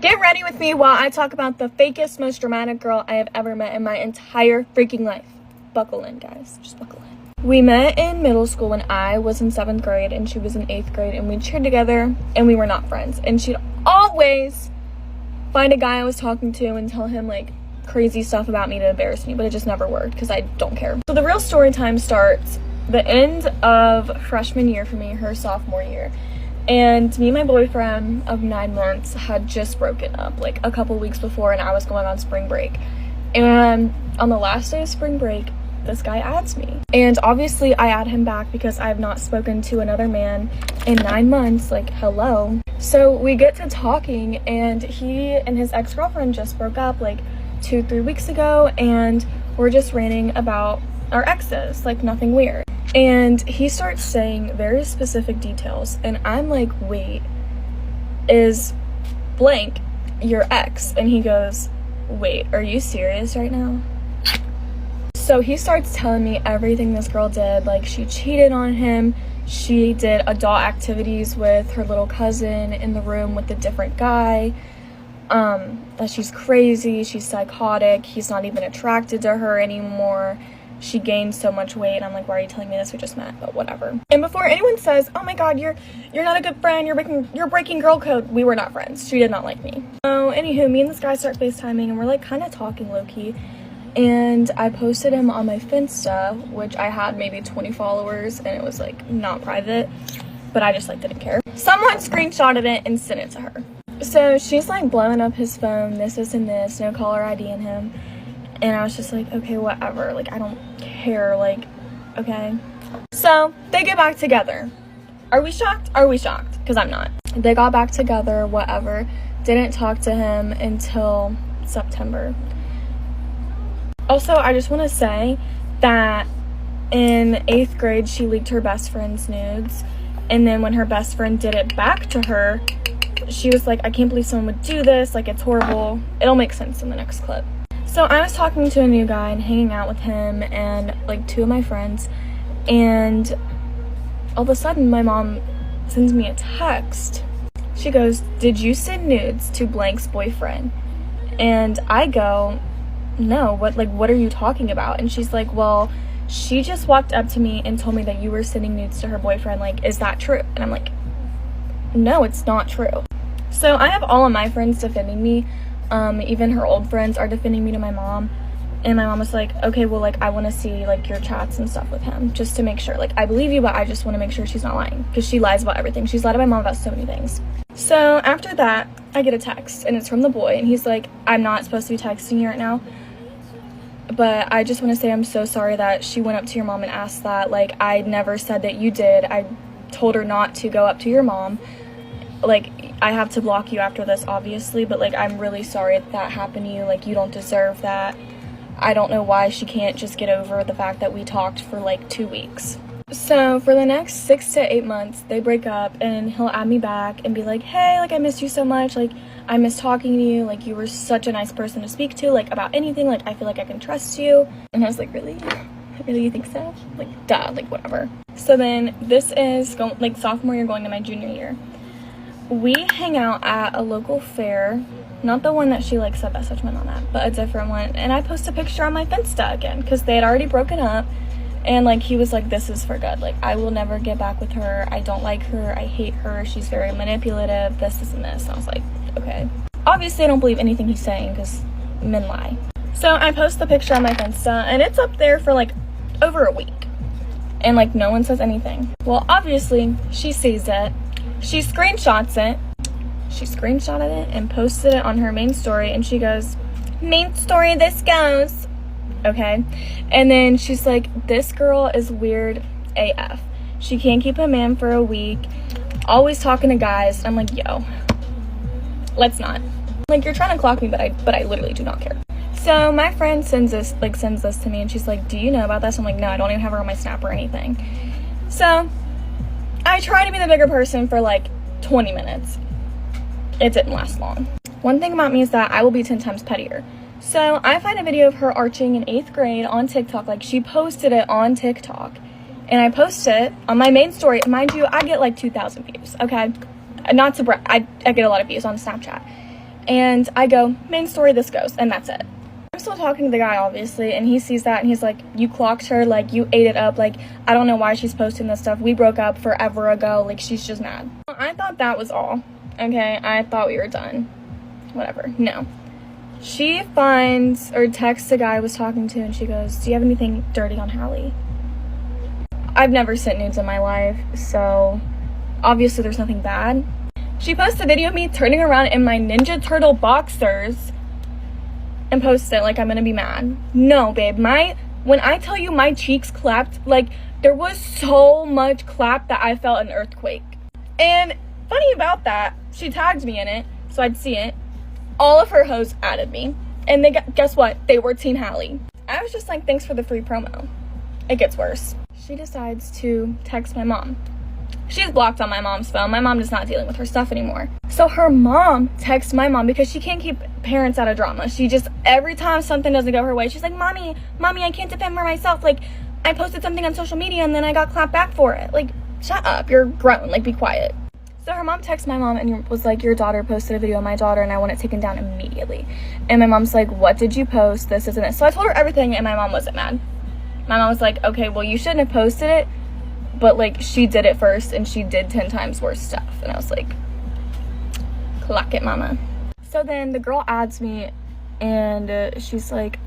Get ready with me while I talk about the fakest, most dramatic girl I have ever met in my entire freaking life. Buckle in, guys. Just buckle in. We met in middle school when I was in 7th grade and she was in 8th grade, and we cheered together and we were not friends. And she'd always find a guy I was talking to and tell him like crazy stuff about me to embarrass me, but it just never worked because I don't care. So the real story time starts the end of freshman year for me, her sophomore year. And me and my boyfriend of 9 months had just broken up like a couple weeks before, and I was going on spring break. And on the last day of spring break, this guy adds me. And obviously I add him back because I have not spoken to another man in 9 months, like hello. So we get to talking, and he and his ex-girlfriend just broke up like 2-3 weeks ago, and we're just ranting about our exes, like nothing weird. And he starts saying very specific details, and I'm like, wait, is blank your ex? And he goes, wait, are you serious right now? So he starts telling me everything this girl did, like she cheated on him, she did adult activities with her little cousin in the room with a different guy, that she's crazy, she's psychotic, he's not even attracted to her anymore. She gained so much weight, and I'm like, why are you telling me this? We just met, but whatever. And before anyone says, oh my god, you're not a good friend, you're breaking girl code, we were not friends. She did not like me. So anywho, me and this guy start FaceTiming, and we're like kind of talking low-key. And I posted him on my Finsta, which I had maybe 20 followers, and it was like not private, but I just like didn't care. Someone screenshotted it and sent it to her. So she's like blowing up his phone, this, and this, no caller ID in him. And I was just like, okay, whatever. Like, I don't care. Like, okay. So they get back together. Are we shocked? Are we shocked? Because I'm not. They got back together, whatever. Didn't talk to him until September. Also, I just want to say that in 8th grade, she leaked her best friend's nudes. And then when her best friend did it back to her, she was like, I can't believe someone would do this. Like, it's horrible. It'll make sense in the next clip. So I was talking to a new guy and hanging out with him and like 2 of my friends, and all of a sudden my mom sends me a text. She goes, did you send nudes to blank's boyfriend? And I go, no, what are you talking about? And she's like, well, she just walked up to me and told me that you were sending nudes to her boyfriend. Like, is that true? And I'm like, no, it's not true. So I have all of my friends defending me. Even her old friends are defending me to my mom, and my mom was like, okay, well, like, I want to see like your chats and stuff with him just to make sure. Like, I believe you, but I just want to make sure she's not lying, because she lies about everything. She's lied to my mom about so many things. So after that, I get a text, and it's from the boy, and he's like, I'm not supposed to be texting you right now, but I just want to say I'm so sorry that she went up to your mom and asked that. Like, I never said that you did. I told her not to go up to your mom. Like, I have to block you after this, obviously, but like, I'm really sorry that happened to you. Like, you don't deserve that. I don't know why she can't just get over the fact that we talked for like 2 weeks. So for the next 6 to 8 months, they break up, and he'll add me back and be like, hey, like, I missed you so much. Like, I miss talking to you. Like, you were such a nice person to speak to, like, about anything. Like, I feel like I can trust you. And I was like, really? Really, you think so? Like, duh, like, whatever. So then this is like sophomore year going to my junior year. We hang out at a local fair, not the one that she like said that such men on that, but a different one. And I post a picture on my Finsta again because they had already broken up, and like he was like, this is for good. Like, I will never get back with her. I don't like her. I hate her. She's very manipulative. This, and this. And I was like, okay. Obviously, I don't believe anything he's saying because men lie. So I post the picture on my Finsta, and it's up there for like over a week, and like no one says anything. Well, obviously she sees it. She screenshots it. She screenshotted it and posted it on her main story, and she goes, main story, this goes. Okay. And then she's like, this girl is weird AF. She can't keep a man for a week. Always talking to guys. I'm like, yo, let's not. Like, you're trying to clock me, but I literally do not care. So my friend sends this to me, and she's like, do you know about this? I'm like, no, I don't even have her on my Snap or anything. So I try to be the bigger person for like 20 minutes. It didn't last long. One thing about me is that I will be 10 times pettier. So I find a video of her arching in 8th grade on TikTok. Like, she posted it on TikTok, and I post it on my main story. Mind you, I get like 2,000 views, okay? Not to brag, I get a lot of views on Snapchat. And I go, main story, this goes, and that's it. I'm still talking to the guy, obviously, and he sees that, and he's like, you clocked her, like, you ate it up, like, I don't know why she's posting this stuff. We broke up forever ago, like, she's just mad. I thought that was all, okay? I thought we were done. Whatever. No. She finds, or texts the guy I was talking to, and she goes, do you have anything dirty on Hallie? I've never sent nudes in my life, so obviously there's nothing bad. She posts a video of me turning around in my Ninja Turtle boxers and posts it like I'm gonna be mad. No, babe, when I tell you my cheeks clapped, like, there was so much clap that I felt an earthquake. And funny about that, she tagged me in it, so I'd see it. All of her hoes added me, and guess what? They were Team Hallie. I was just like, thanks for the free promo. It gets worse. She decides to text my mom. She's blocked on my mom's phone. My mom is not dealing with her stuff anymore. So her mom texts my mom because she can't keep parents out of drama. She just, every time something doesn't go her way, she's like, Mommy, I can't defend for myself. Like, I posted something on social media and then I got clapped back for it. Like, shut up. You're grown. Like, be quiet. So her mom texted my mom and was like, your daughter posted a video of my daughter and I want it taken down immediately. And my mom's like, what did you post? This isn't it. So I told her everything and my mom wasn't mad. My mom was like, okay, well, you shouldn't have posted it. But, like, she did it first, and she did 10 times worse stuff. And I was like, clock it, mama. So then the girl adds me, and she's like,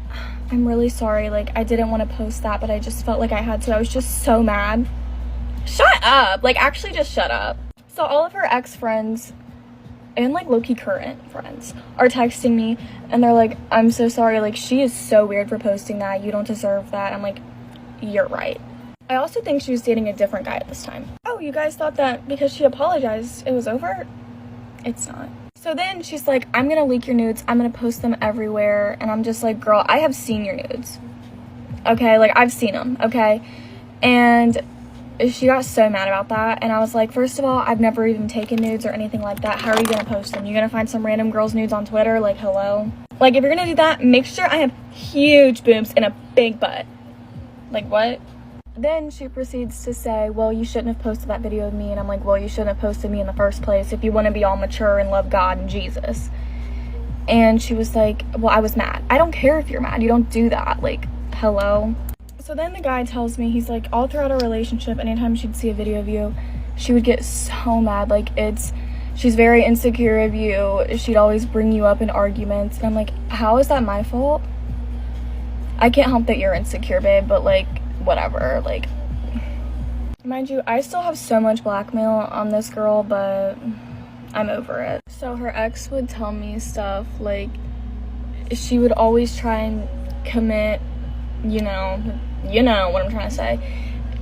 I'm really sorry. Like, I didn't want to post that, but I just felt like I had to. I was just so mad. Shut up. Like, actually just shut up. So all of her ex-friends and, like, low-key current friends are texting me, and they're like, I'm so sorry. Like, she is so weird for posting that. You don't deserve that. I'm like, you're right. I also think she was dating a different guy at this time. Oh, you guys thought that because she apologized, it was over? It's not. So then she's like, I'm gonna leak your nudes. I'm gonna post them everywhere. And I'm just like, girl, I have seen your nudes. Okay, like, I've seen them, okay? And she got so mad about that. And I was like, first of all, I've never even taken nudes or anything like that. How are you gonna post them? You're gonna find some random girl's nudes on Twitter? Like, hello? Like, if you're gonna do that, make sure I have huge boobs and a big butt. Like, what? Then she proceeds to say, well, you shouldn't have posted that video of me. And I'm like, well, you shouldn't have posted me in the first place if you want to be all mature and love God and Jesus. And she was like, well, I was mad. I don't care if you're mad. You don't do that. Like, hello? So then the guy tells me, he's like, all throughout our relationship, anytime she'd see a video of you, she would get so mad. Like, she's very insecure of you. She'd always bring you up in arguments. And I'm like, how is that my fault? I can't help that you're insecure, babe, but, like, whatever. Like, mind you, I still have so much blackmail on this girl, but I'm over it. So her ex would tell me stuff like she would always try and commit, you know what I'm trying to say.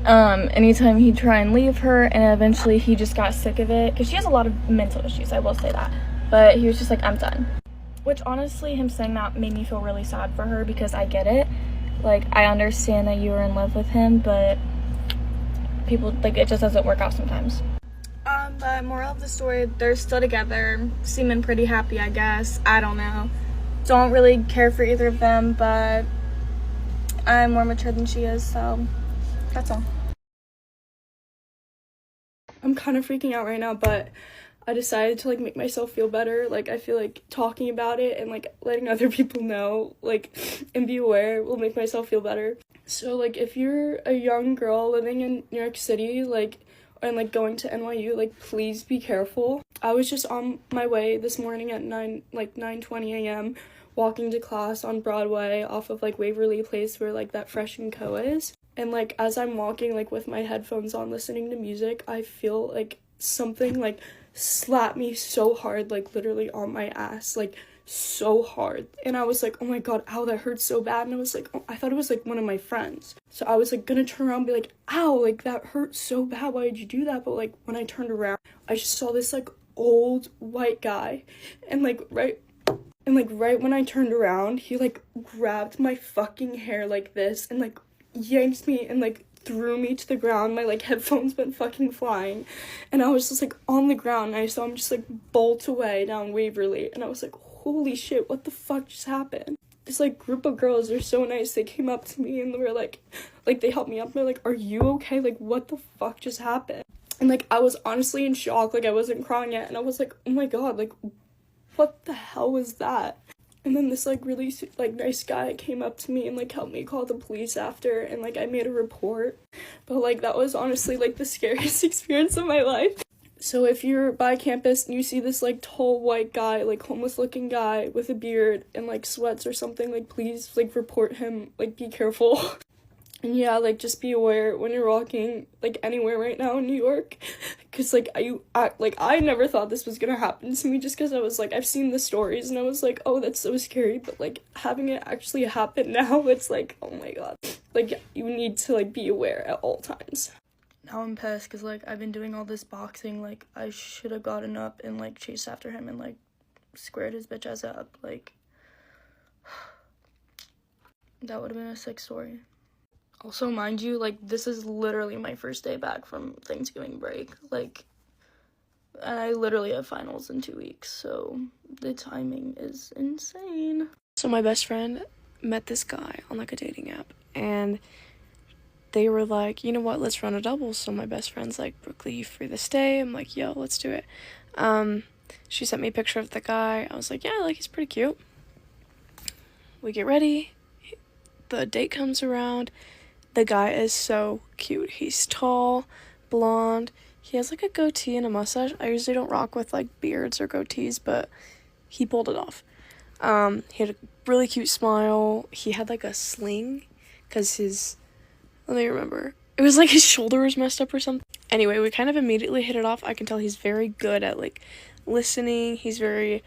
Anytime he'd try and leave her, and eventually he just got sick of it, because she has a lot of mental issues, I will say that, but he was just like, I'm done. Which honestly, him saying that made me feel really sad for her, because I get it. Like, I understand that you were in love with him, but people, like, it just doesn't work out sometimes. But moral of the story, they're still together, seeming pretty happy, I guess. I don't know. Don't really care for either of them, but I'm more mature than she is, so that's all. I'm kind of freaking out right now, but I decided to, like, make myself feel better. Like, I feel like talking about it and, like, letting other people know, like, and be aware will make myself feel better. So, like, if you're a young girl living in New York City, like, and, like, going to NYU, like, please be careful. I was just on my way this morning at 9:20 a.m. walking to class on Broadway off of, like, Waverly Place where, like, that Fresh & Co. is. And, like, as I'm walking, like, with my headphones on listening to music, I feel, like, something, like, slapped me so hard, like, literally on my ass, like, so hard. And I was like, oh my god, ow, that hurts so bad. And I was like, oh, I thought it was, like, one of my friends. So I was, like, gonna turn around and be like, ow, like, that hurt so bad, why did you do that? But, like, when I turned around, I just saw this, like, old white guy, and, like, right when I turned around, he, like, grabbed my fucking hair like this, and, like, yanked me, and, like, threw me to the ground. My, like, headphones went fucking flying, and I was just, like, on the ground, and I saw him just, like, bolt away down Waverly, and I was like, holy shit, what the fuck just happened? This, like, group of girls are so nice. They came up to me, and they were like, they helped me up, and they're like, are you okay? Like, what the fuck just happened? And, like, I was honestly in shock. Like, I wasn't crying yet, and I was like, oh my god, like, what the hell was that? And then this, like, really, like, nice guy came up to me and, like, helped me call the police after, and, like, I made a report. But, like, that was honestly, like, the scariest experience of my life. So if you're by campus and you see this, like, tall white guy, like, homeless-looking guy with a beard and, like, sweats or something, like, please, like, report him. Like, be careful. And yeah, like, just be aware when you're walking, like, anywhere right now in New York, because, like, I never thought this was gonna happen to me, just because I was, like, I've seen the stories, and I was, like, oh, that's so scary, but, like, having it actually happen now, it's, like, oh my god, like, you need to, like, be aware at all times. Now I'm pissed, because, like, I've been doing all this boxing, like, I should have gotten up and, like, chased after him and, like, squared his bitch ass up, like, that would have been a sick story. Also, mind you, like, this is literally my first day back from Thanksgiving break, like, and I literally have finals in 2 weeks, so the timing is insane. So my best friend met this guy on, like, a dating app, and they were like, you know what, let's run a double. So my best friend's like, Brooke, you free this day? I'm like, yo, let's do it. She sent me a picture of the guy. I was like, yeah, like, he's pretty cute. We get ready. The date comes around. The guy is so cute. He's tall, blonde. He has, like, a goatee and a mustache. I usually don't rock with, like, beards or goatees, but he pulled it off. He had a really cute smile. He had, like, a sling, because let me remember. It was, like, his shoulder was messed up or something. Anyway, we kind of immediately hit it off. I can tell he's very good at, like, listening. He's very,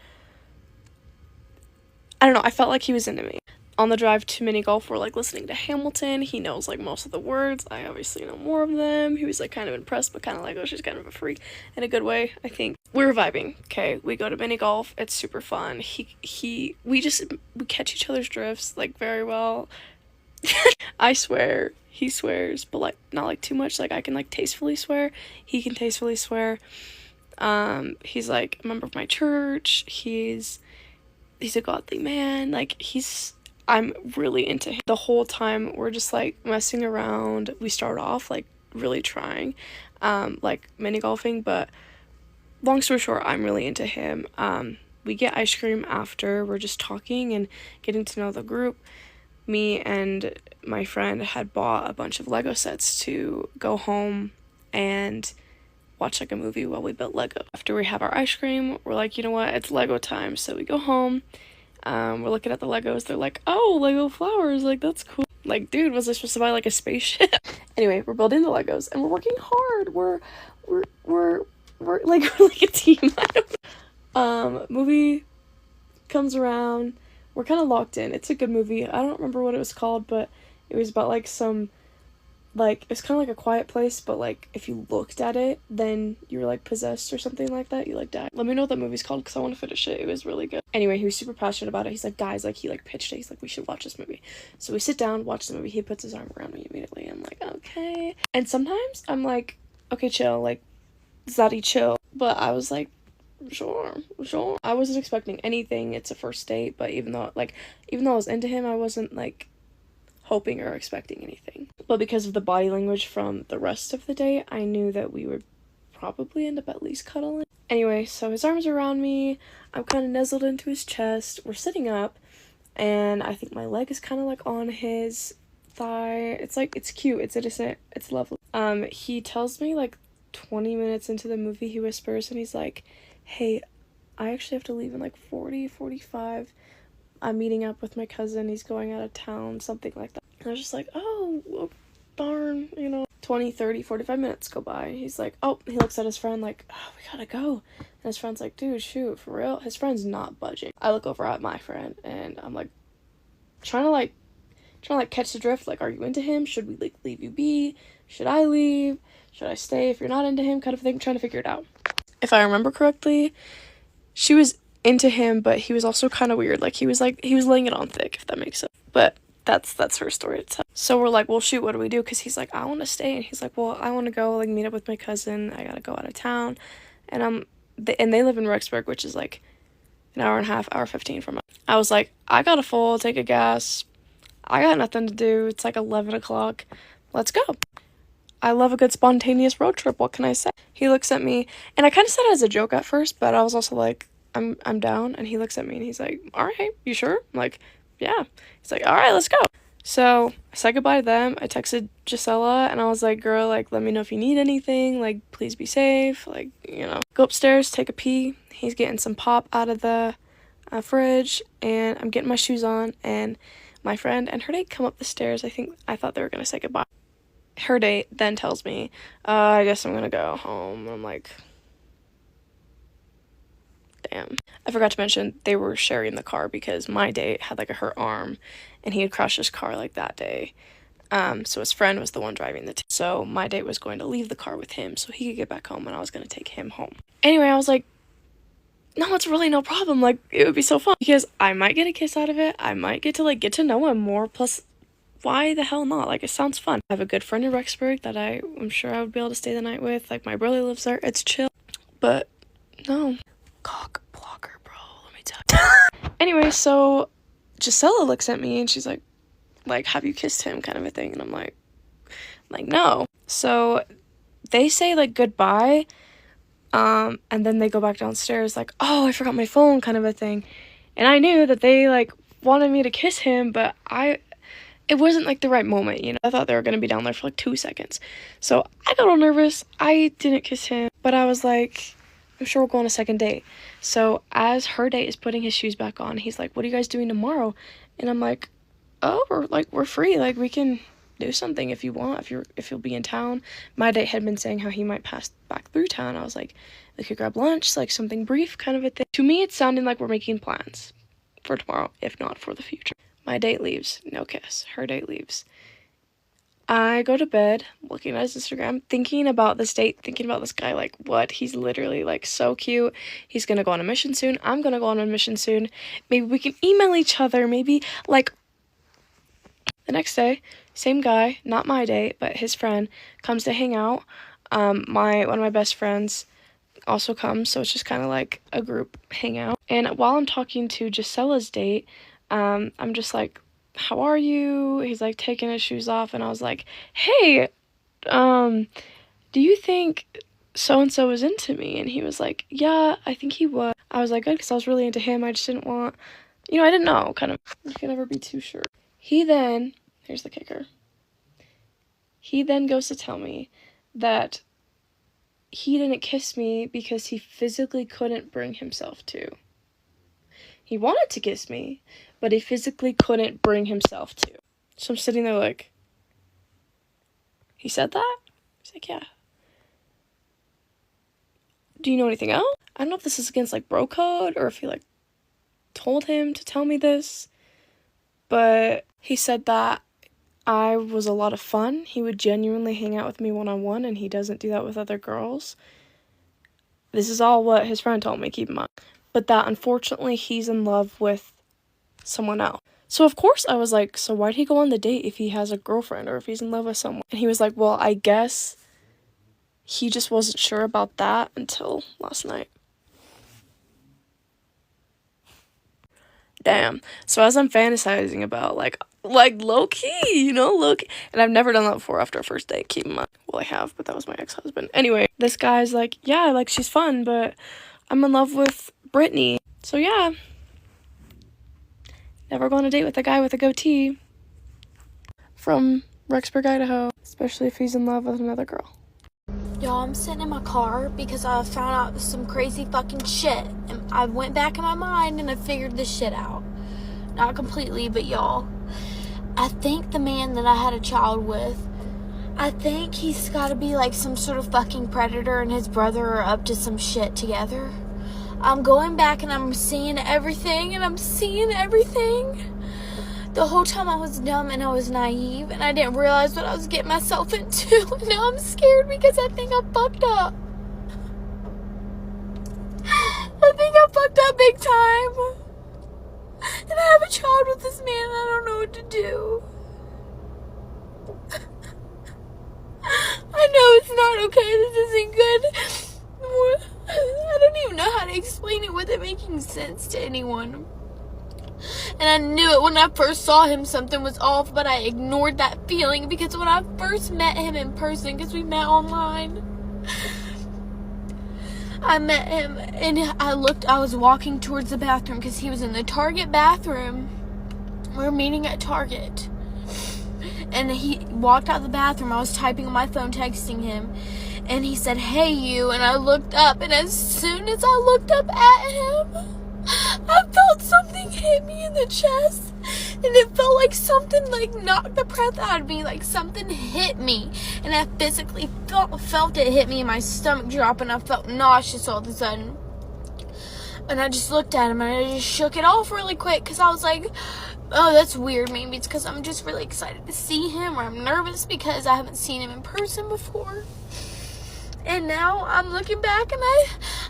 I don't know, I felt like he was into me. On the drive to mini golf, we're, like, listening to Hamilton. He knows, like, most of the words. I obviously know more of them. He was, like, kind of impressed, but kind of like, oh, she's kind of a freak in a good way, I think. We were vibing, okay? We go to mini golf. It's super fun. We catch each other's drifts, like, very well. I swear, he swears, but, like, not, like, too much. Like, I can, like, tastefully swear. He can tastefully swear. He's, like, a member of my church. He's a godly man. Like, I'm really into him. The whole time we're just, like, messing around. We start off, like, really trying, like, mini golfing, but long story short, I'm really into him. We get ice cream after. We're just talking and getting to know the group. Me and my friend had bought a bunch of Lego sets to go home and watch, like, a movie while we built Lego. After we have our ice cream, we're like, you know what, it's Lego time. So we go home. We're looking at the Legos. They're like, oh, Lego flowers, like, that's cool. Like, dude, was I supposed to buy, like, a spaceship? Anyway, we're building the Legos and we're working hard. We're like a team. Movie comes around. We're kind of locked in. It's a good movie. I don't remember what it was called, but it was about, like, some, like, it's kind of like A Quiet Place, but, like, if you looked at it, then you were, like, possessed or something like that. You, like, died. Let me know what that movie's called, because I want to finish it. It was really good. Anyway, he was super passionate about it. He's like, guys, like, he, like, pitched it. He's like, we should watch this movie. So we sit down, watch the movie. He puts his arm around me immediately. I'm like, okay. And sometimes I'm like, okay, chill. Like, Zaddy, chill. But I was like, sure. I wasn't expecting anything. It's a first date, but even though I was into him, I wasn't, like, hoping or expecting anything. But because of the body language from the rest of the day, I knew that we would probably end up at least cuddling. Anyway, so his arms are around me. I'm kind of nuzzled into his chest. We're sitting up, and I think my leg is kind of, like, on his thigh. It's, like, it's cute. It's innocent. It's lovely. He tells me, like, 20 minutes into the movie, he whispers, and he's like, hey, I actually have to leave in, like, 45. I'm meeting up with my cousin. He's going out of town, something like that. And I was just like, oh, well, darn, 20, 30, 45 minutes go by. He's like, oh, he looks at his friend like, oh, we gotta go. And his friend's like, dude, shoot, for real? His friend's not budging. I look over at my friend, and I'm like, trying to catch the drift. Like, are you into him? Should we, like, leave you be? Should I leave? Should I stay if you're not into him? Kind of thing, trying to figure it out. If I remember correctly, she was into him, but he was also kind of weird. Like, he was laying it on thick, if that makes sense. But that's her story to tell. So we're like, well, shoot, what do we do? Because he's like, I want to stay. And he's like, well, I want to go, like, meet up with my cousin. I gotta go out of town. And they live in Rexburg, which is, like, an hour and a half, hour 15 from us. I was like, I got a full tank of gas. I got nothing to do. It's, like, 11 o'clock. Let's go. I love a good spontaneous road trip. What can I say? He looks at me, and I kind of said it as a joke at first, but I was also like, I'm down. And he looks at me and he's like, all right, you sure? I'm like, yeah. He's like, all right, let's go. So I said goodbye to them. I texted Gisela and I was like, girl, like, let me know if you need anything. Like, please be safe. Like, you know, go upstairs, take a pee. He's getting some pop out of the fridge, and I'm getting my shoes on, and my friend and her date come up the stairs. I thought they were going to say goodbye. Her date then tells me, I guess I'm going to go home. I'm like, damn. I forgot to mention they were sharing the car because my date had like a hurt arm and he had crashed his car like that day. So his friend was the one driving so my date was going to leave the car with him so he could get back home and I was going to take him home. Anyway, I was like, no, it's really no problem. Like, it would be so fun because I might get a kiss out of it. I might get to like get to know him more. Plus, why the hell not? Like, it sounds fun. I have a good friend in Rexburg that I'm sure I would be able to stay the night with. Like, my brother lives there. It's chill. But no. Cock blocker, bro. Let me tell you. Anyway, so Gisela looks at me and she's like, have you kissed him, kind of a thing? And I'm like, no. So they say like goodbye, and then they go back downstairs like, oh, I forgot my phone, kind of a thing. And I knew that they like wanted me to kiss him, but it wasn't like the right moment, you know. I thought they were gonna be down there for like 2 seconds. So I got all nervous. I didn't kiss him, but I was like, I'm sure we'll go on a second date. So as her date is putting his shoes back on, he's like, what are you guys doing tomorrow? And I'm like, oh, we're free. Like, we can do something if you want, if you'll be in town. My date had been saying how he might pass back through town. I was like, we could grab lunch, like something brief, kind of a thing. To me, it's sounding like we're making plans for tomorrow, if not for the future. My date leaves. No kiss. Her date leaves. I go to bed, looking at his Instagram, thinking about this date, thinking about this guy, like, what? He's literally, like, so cute. He's gonna go on a mission soon. I'm gonna go on a mission soon. Maybe we can email each other. Maybe, like, the next day, same guy, not my date, but his friend, comes to hang out. One of my best friends also comes, so it's just kind of like a group hangout. And while I'm talking to Gisela's date, I'm just like, how are you? He's like taking his shoes off, and I was like, hey, do you think so-and-so is into me? And he was like, yeah, I think he was. I was like, good, because I was really into him. I just didn't want, I didn't know, kind of. You can never be too sure. Here's the kicker. He then goes to tell me that he didn't kiss me because he physically couldn't bring himself to. He wanted to kiss me, but he physically couldn't bring himself to. So I'm sitting there like, he said that? He's like, yeah. Do you know anything else? I don't know if this is against like bro code or if he like told him to tell me this, but he said that I was a lot of fun. He would genuinely hang out with me one-on-one, and he doesn't do that with other girls. This is all what his friend told me, keep in mind. But that, unfortunately, he's in love with someone else. So, of course, I was like, so why'd he go on the date if he has a girlfriend or if he's in love with someone? And he was like, well, I guess he just wasn't sure about that until last night. Damn. So as I'm fantasizing about, like low-key, low-key. And I've never done that before after a first date, keep in mind. Well, I have, but that was my ex-husband. Anyway, this guy's like, yeah, like, she's fun, but I'm in love with Brittany. So, yeah. Never go on a date with a guy with a goatee from Rexburg, Idaho. Especially if he's in love with another girl. Y'all, I'm sitting in my car because I found out some crazy fucking shit. And I went back in my mind and I figured this shit out. Not completely, but y'all, I think the man that I had a child with, I think he's gotta be like some sort of fucking predator, and his brother are up to some shit together. I'm going back and I'm seeing everything, The whole time I was dumb and I was naive and I didn't realize what I was getting myself into. And now I'm scared because I think I fucked up. I think I fucked up big time. And I have a child with this man and I don't know what to do. I know it's not okay. This isn't good. I don't even know how to explain it without making sense to anyone. And I knew it when I first saw him, something was off, but I ignored that feeling because when I first met him in person, because we met online, I met him, and I was walking towards the bathroom because he was in the Target bathroom. We were meeting at Target. And he walked out of the bathroom. I was typing on my phone, texting him. And he said, "Hey, you." And I looked up. And as soon as I looked up at him, I felt something hit me in the chest. And it felt like something like knocked the breath out of me. Like something hit me. And I physically felt it hit me in my stomach drop. And I felt nauseous all of a sudden. And I just looked at him. And I just shook it off really quick. Because I was like, oh, that's weird. Maybe it's because I'm just really excited to see him, or I'm nervous because I haven't seen him in person before. And now I'm looking back and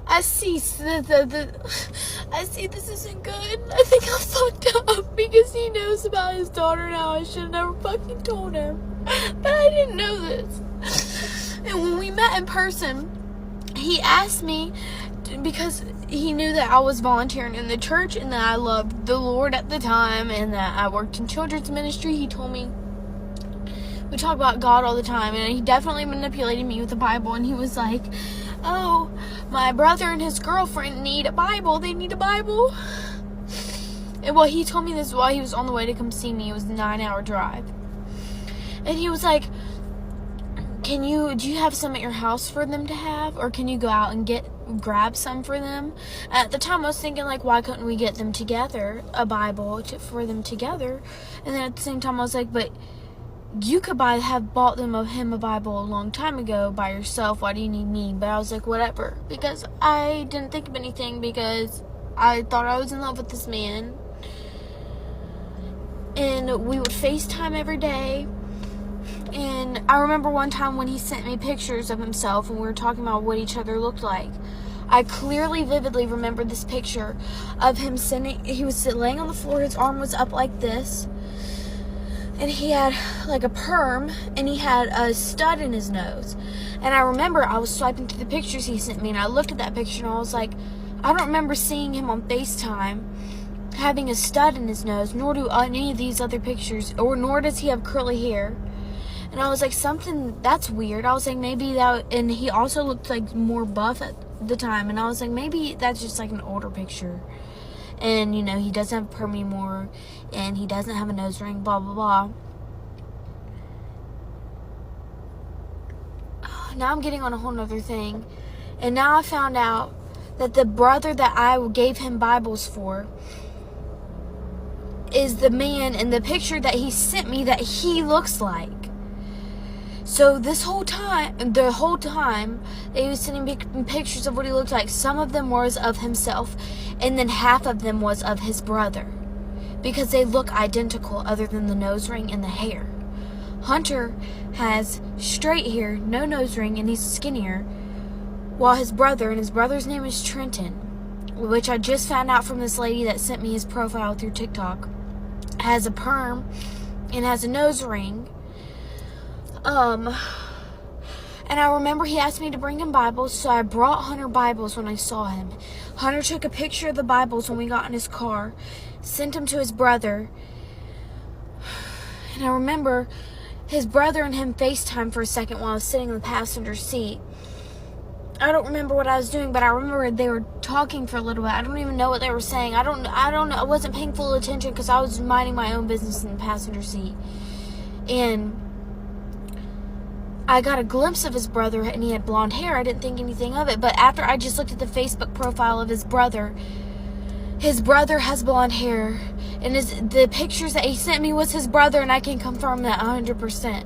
I see I see this isn't good. I think I fucked up because he knows about his daughter now. I should have never fucking told him. But I didn't know this. And when we met in person, he asked me, because he knew that I was volunteering in the church and that I loved the Lord at the time and that I worked in children's ministry. He told me, we talk about God all the time, and he definitely manipulated me with the Bible. And he was like, "Oh, my brother and his girlfriend need a Bible. They need a Bible." And well, he told me this while he was on the way to come see me. It was a 9-hour drive. And he was like, do you have some at your house for them to have? Or can you go out and grab some for them? At the time, I was thinking, like, why couldn't we get them together, a Bible for them together? And then at the same time, I was like, but you could have bought him a Bible a long time ago by yourself. Why do you need me? But I was like, whatever. Because I didn't think of anything, because I thought I was in love with this man. And we would FaceTime every day. And I remember one time when he sent me pictures of himself and we were talking about what each other looked like. I clearly, vividly remember this picture of him he was laying on the floor, his arm was up like this. And he had like a perm, and he had a stud in his nose. And I remember I was swiping through the pictures he sent me, and I looked at that picture, and I was like, I don't remember seeing him on FaceTime having a stud in his nose, nor do any of these other pictures, nor does he have curly hair. And I was like, that's weird. I was like, maybe that, and he also looked like more buff at the time, and I was like, maybe that's just like an older picture. And, he doesn't have a perm anymore, and he doesn't have a nose ring, blah, blah, blah. Now I'm getting on a whole nother thing. And now I found out that the brother that I gave him Bibles for is the man in the picture that he sent me that he looks like. So the whole time that he was sending me pictures of what he looked like, some of them was of himself, and then half of them was of his brother, because they look identical other than the nose ring and the hair. Hunter has straight hair, no nose ring, and he's skinnier, while his brother's name is Trenton, which I just found out from this lady that sent me his profile through TikTok, has a perm and has a nose ring. And I remember he asked me to bring him Bibles, so I brought Hunter Bibles when I saw him. Hunter took a picture of the Bibles when we got in his car, sent them to his brother, and I remember his brother and him FaceTime for a second while I was sitting in the passenger seat. I don't remember what I was doing, but I remember they were talking for a little bit. I don't even know what they were saying. I don't know. I wasn't paying full attention because I was minding my own business in the passenger seat. And I got a glimpse of his brother, and he had blonde hair. I didn't think anything of it. But after I just looked at the Facebook profile of his brother has blonde hair. And the pictures that he sent me was his brother, and I can confirm that 100%.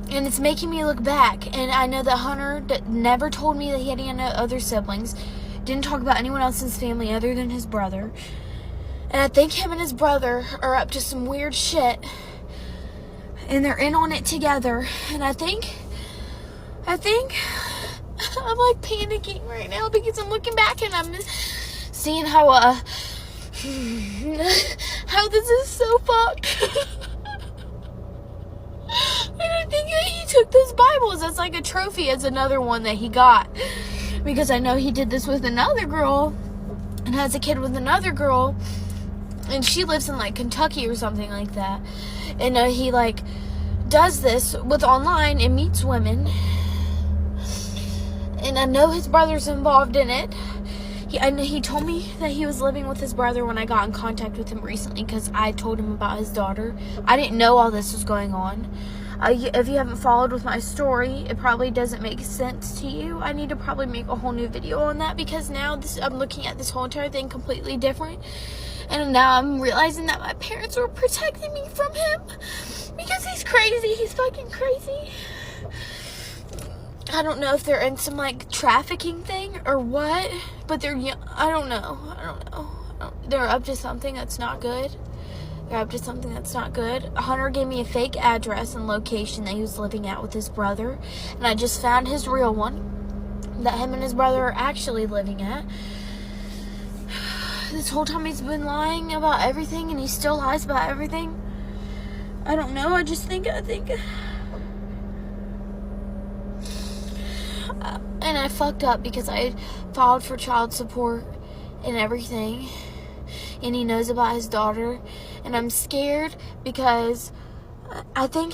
And it's making me look back. And I know that Hunter never told me that he had any other siblings. Didn't talk about anyone else in his family other than his brother. And I think him and his brother are up to some weird shit. And they're in on it together. And I think I'm like panicking right now because I'm looking back and I'm seeing how this is so fucked. And I think that he took those Bibles as like a trophy, as another one that he got. Because I know he did this with another girl and has a kid with another girl. And she lives in like Kentucky or something like that. And he like does this with online and meets women. And I know his brother's involved in it. He told me that he was living with his brother when I got in contact with him recently because I told him about his daughter. I didn't know all this was going on. If you haven't followed with my story, it probably doesn't make sense to you. I need to probably make a whole new video on that because now I'm looking at this whole entire thing completely different. And now I'm realizing that my parents were protecting me from him because he's crazy. He's fucking crazy. I don't know if they're in some like trafficking thing or what, but they're young. I don't know. They're up to something that's not good. Hunter gave me a fake address and location that he was living at with his brother, and I just found his real one that him and his brother are actually living at. This whole time he's been lying about everything, and he still lies about everything. I don't know. I think and I fucked up because I filed for child support and everything, and he knows about his daughter, and I'm scared because I think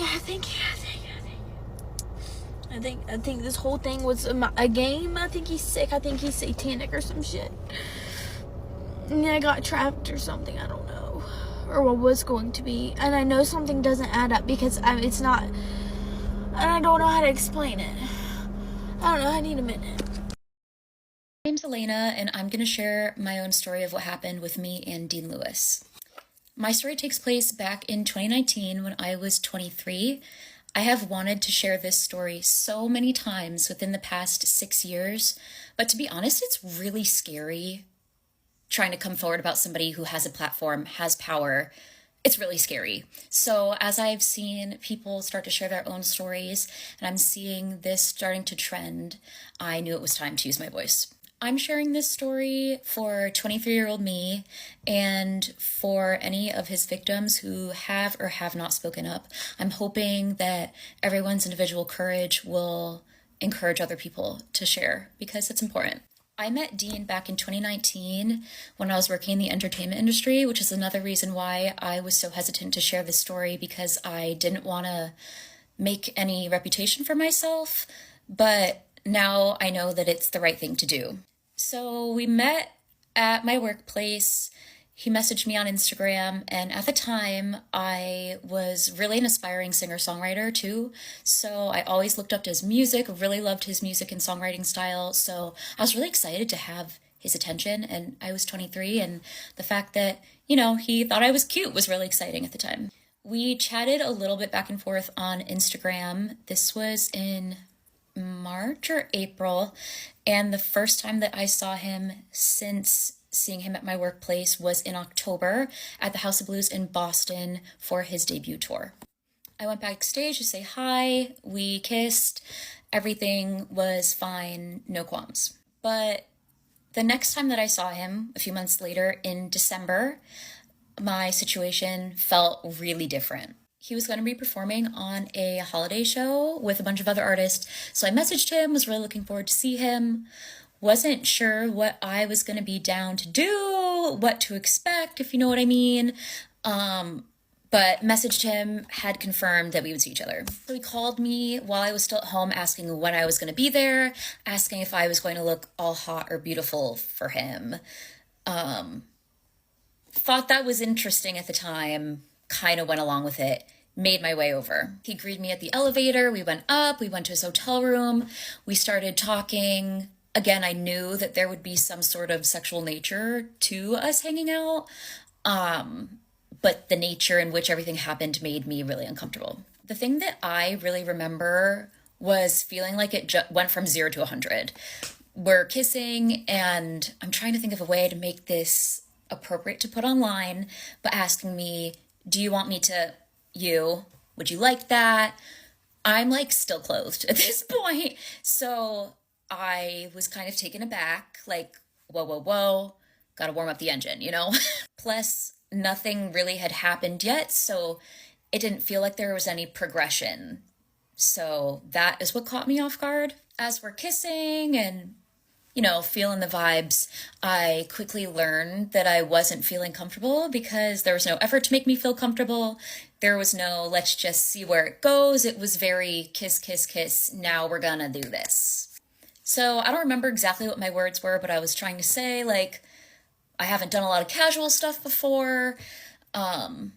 this whole thing was a game. I think he's sick. I think he's satanic or some shit. And I got trapped or something. I don't know, or what was going to be. And I know something doesn't add up because it's not, and I don't know how to explain it. I don't know, I need a minute. My name's Elena, and I'm going to share my own story of what happened with me and Dean Lewis. My story takes place back in 2019 when I was 23. I have wanted to share this story so many times within the past 6 years, but to be honest, it's really scary trying to come forward about somebody who has a platform, has power. It's really scary. So as I've seen people start to share their own stories, and I'm seeing this starting to trend, I knew it was time to use my voice. I'm sharing this story for 23-year-old me and for any of his victims who have or have not spoken up. I'm hoping that everyone's individual courage will encourage other people to share because it's important. I met Dean back in 2019 when I was working in the entertainment industry, which is another reason why I was so hesitant to share this story because I didn't want to make any reputation for myself, but now I know that it's the right thing to do. So we met at my workplace. He messaged me on Instagram, and at the time, I was really an aspiring singer-songwriter too, so I always looked up to his music, really loved his music and songwriting style, so I was really excited to have his attention, and I was 23, and the fact that, he thought I was cute was really exciting at the time. We chatted a little bit back and forth on Instagram. This was in March or April, and the first time that I saw him since seeing him at my workplace was in October at the House of Blues in Boston for his debut tour. I went backstage to say hi, we kissed, everything was fine, no qualms. But the next time that I saw him, a few months later in December, my situation felt really different. He was going to be performing on a holiday show with a bunch of other artists, so I messaged him, was really looking forward to see him. Wasn't sure what I was going to be down to do, what to expect, if you know what I mean. But messaged him, had confirmed that we would see each other. So he called me while I was still at home asking when I was going to be there, asking if I was going to look all hot or beautiful for him. Thought that was interesting at the time, kind of went along with it. Made my way over. He greeted me at the elevator, we went up, we went to his hotel room, we started talking. Again, I knew that there would be some sort of sexual nature to us hanging out, but the nature in which everything happened made me really uncomfortable. The thing that I really remember was feeling like it went from 0 to 100. We're kissing, and I'm trying to think of a way to make this appropriate to put online, but asking me, do you want me to, would you like that? I'm like still clothed at this point, so I was kind of taken aback, like, whoa, gotta warm up the engine, Plus, nothing really had happened yet, so it didn't feel like there was any progression. So that is what caught me off guard. As we're kissing and, feeling the vibes, I quickly learned that I wasn't feeling comfortable because there was no effort to make me feel comfortable. There was no, let's just see where it goes. It was very kiss, kiss, kiss. Now we're gonna do this. So I don't remember exactly what my words were, but I was trying to say, like, I haven't done a lot of casual stuff before. Have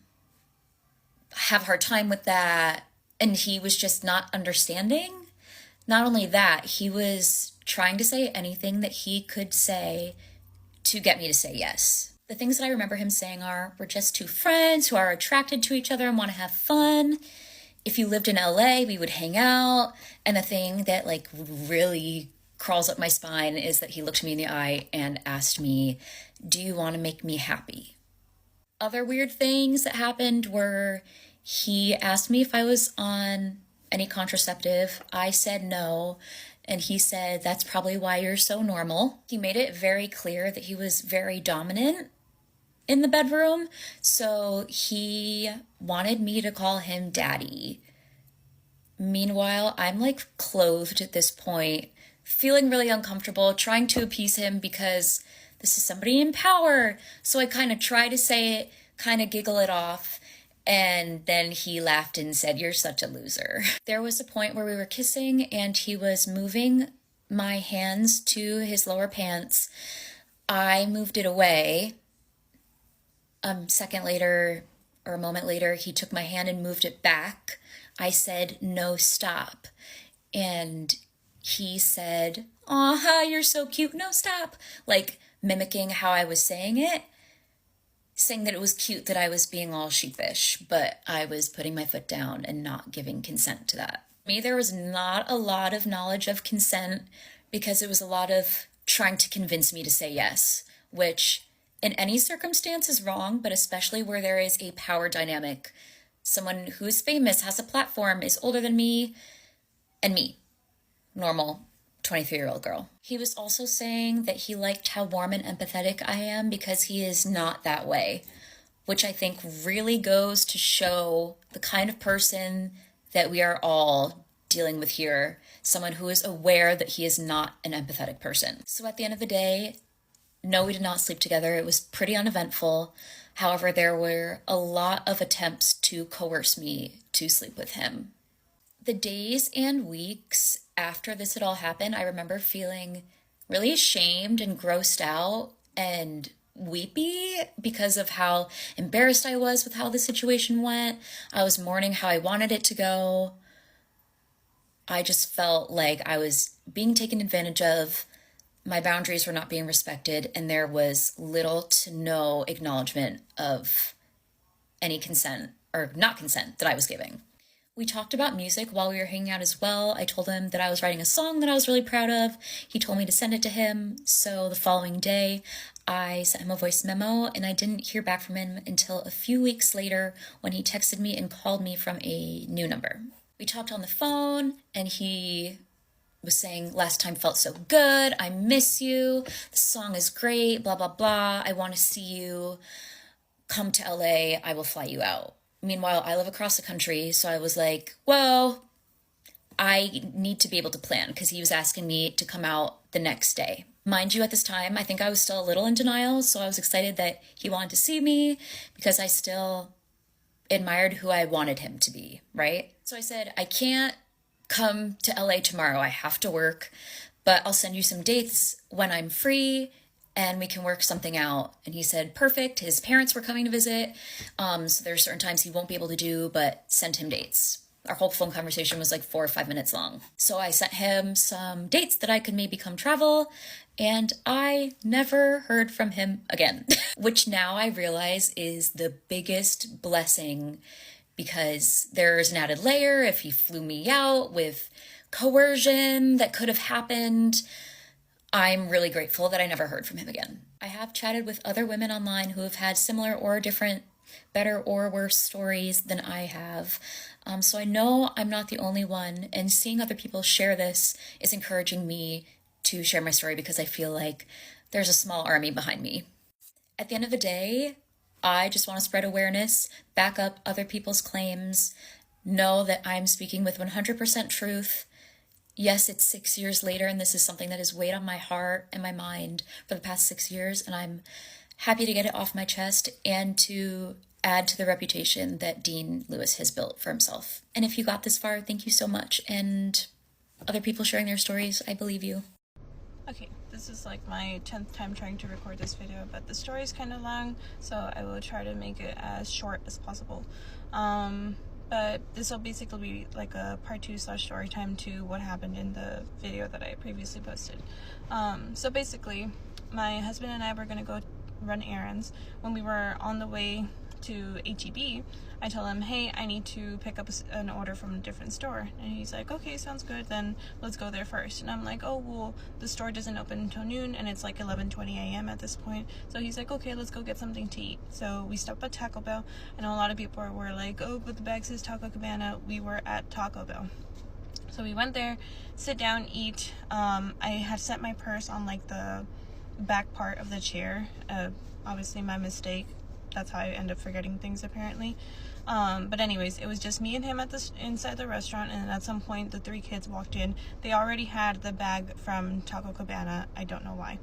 a hard time with that. And he was just not understanding. Not only that, he was trying to say anything that he could say to get me to say yes. The things that I remember him saying are, we're just two friends who are attracted to each other and want to have fun. If you lived in LA, we would hang out. And the thing that like really crawls up my spine is that he looked me in the eye and asked me, do you want to make me happy? Other weird things that happened were he asked me if I was on any contraceptive. I said no. And he said, that's probably why you're so normal. He made it very clear that he was very dominant in the bedroom. So he wanted me to call him daddy. Meanwhile, I'm like clothed at this point, feeling really uncomfortable, trying to appease him because this is somebody in power. So I kind of try to say it, kind of giggle it off. And then he laughed and said, you're such a loser. There was a point where we were kissing and he was moving my hands to his lower pants. I moved it away. A second later, or a moment later, he took my hand and moved it back. I said, no, stop. And he said, aw, you're so cute, no, stop. Like mimicking how I was saying it. Saying that it was cute that I was being all sheepish, but I was putting my foot down and not giving consent to that. For me, there was not a lot of knowledge of consent because it was a lot of trying to convince me to say yes, which in any circumstance is wrong, but especially where there is a power dynamic. Someone who is famous, has a platform, is older than me, and me, normal 23-year-old girl. He was also saying that he liked how warm and empathetic I am because he is not that way, which I think really goes to show the kind of person that we are all dealing with here, someone who is aware that he is not an empathetic person. So at the end of the day, no, we did not sleep together. It was pretty uneventful. However, there were a lot of attempts to coerce me to sleep with him. The days and weeks after this had all happened, I remember feeling really ashamed and grossed out and weepy because of how embarrassed I was with how the situation went. I was mourning how I wanted it to go. I just felt like I was being taken advantage of. My boundaries were not being respected, and there was little to no acknowledgement of any consent or not consent that I was giving. We talked about music while we were hanging out as well. I told him that I was writing a song that I was really proud of. He told me to send it to him. So the following day, I sent him a voice memo, and I didn't hear back from him until a few weeks later when he texted me and called me from a new number. We talked on the phone, and he was saying, last time felt so good. I miss you. The song is great, blah, blah, blah. I want to see you. Come to LA. I will fly you out. Meanwhile, I live across the country, so I was like, well, I need to be able to plan because he was asking me to come out the next day. Mind you, at this time, I think I was still a little in denial, so I was excited that he wanted to see me because I still admired who I wanted him to be, right? So I said, I can't come to LA tomorrow. I have to work, but I'll send you some dates when I'm free and we can work something out. And he said, perfect. His parents were coming to visit. So there are certain times he won't be able to do, but send him dates. Our whole phone conversation was like 4 or 5 minutes long. So I sent him some dates that I could maybe come travel, and I never heard from him again, which now I realize is the biggest blessing because there's an added layer if he flew me out with coercion that could have happened. I'm really grateful that I never heard from him again. I have chatted with other women online who have had similar or different, better or worse stories than I have. So I know I'm not the only one, and seeing other people share this is encouraging me to share my story because I feel like there's a small army behind me. At the end of the day, I just want to spread awareness, back up other people's claims, know that I'm speaking with 100% truth. Yes, it's 6 years later, and this is something that has weighed on my heart and my mind for the past 6 years, and I'm happy to get it off my chest and to add to the reputation that Dean Lewis has built for himself. And if you got this far, thank you so much. And other people sharing their stories, I believe you. Okay, this is like my 10th time trying to record this video, but the story is kind of long, so I will try to make it as short as possible. But this will basically be like a part 2 / story time to what happened in the video that I previously posted. So basically, my husband and I were going to go run errands. When we were on the way to HEB, I tell him, hey, I need to pick up an order from a different store. And he's like, okay, sounds good, then let's go there first. And I'm like, oh, well, the store doesn't open until noon, and it's like 11:20 a.m. at this point. So he's like, okay, let's go get something to eat. So we stopped at Taco Bell. I know a lot of people were like, oh, but the bag says Taco Cabana. We were at Taco Bell. So we went there, sit down, eat. I had set my purse on like the back part of the chair. Obviously my mistake. That's how I end up forgetting things, apparently. But anyways, it was just me and him at inside the restaurant, and at some point the 3 kids walked in. They already had the bag from Taco Cabana. I don't know why.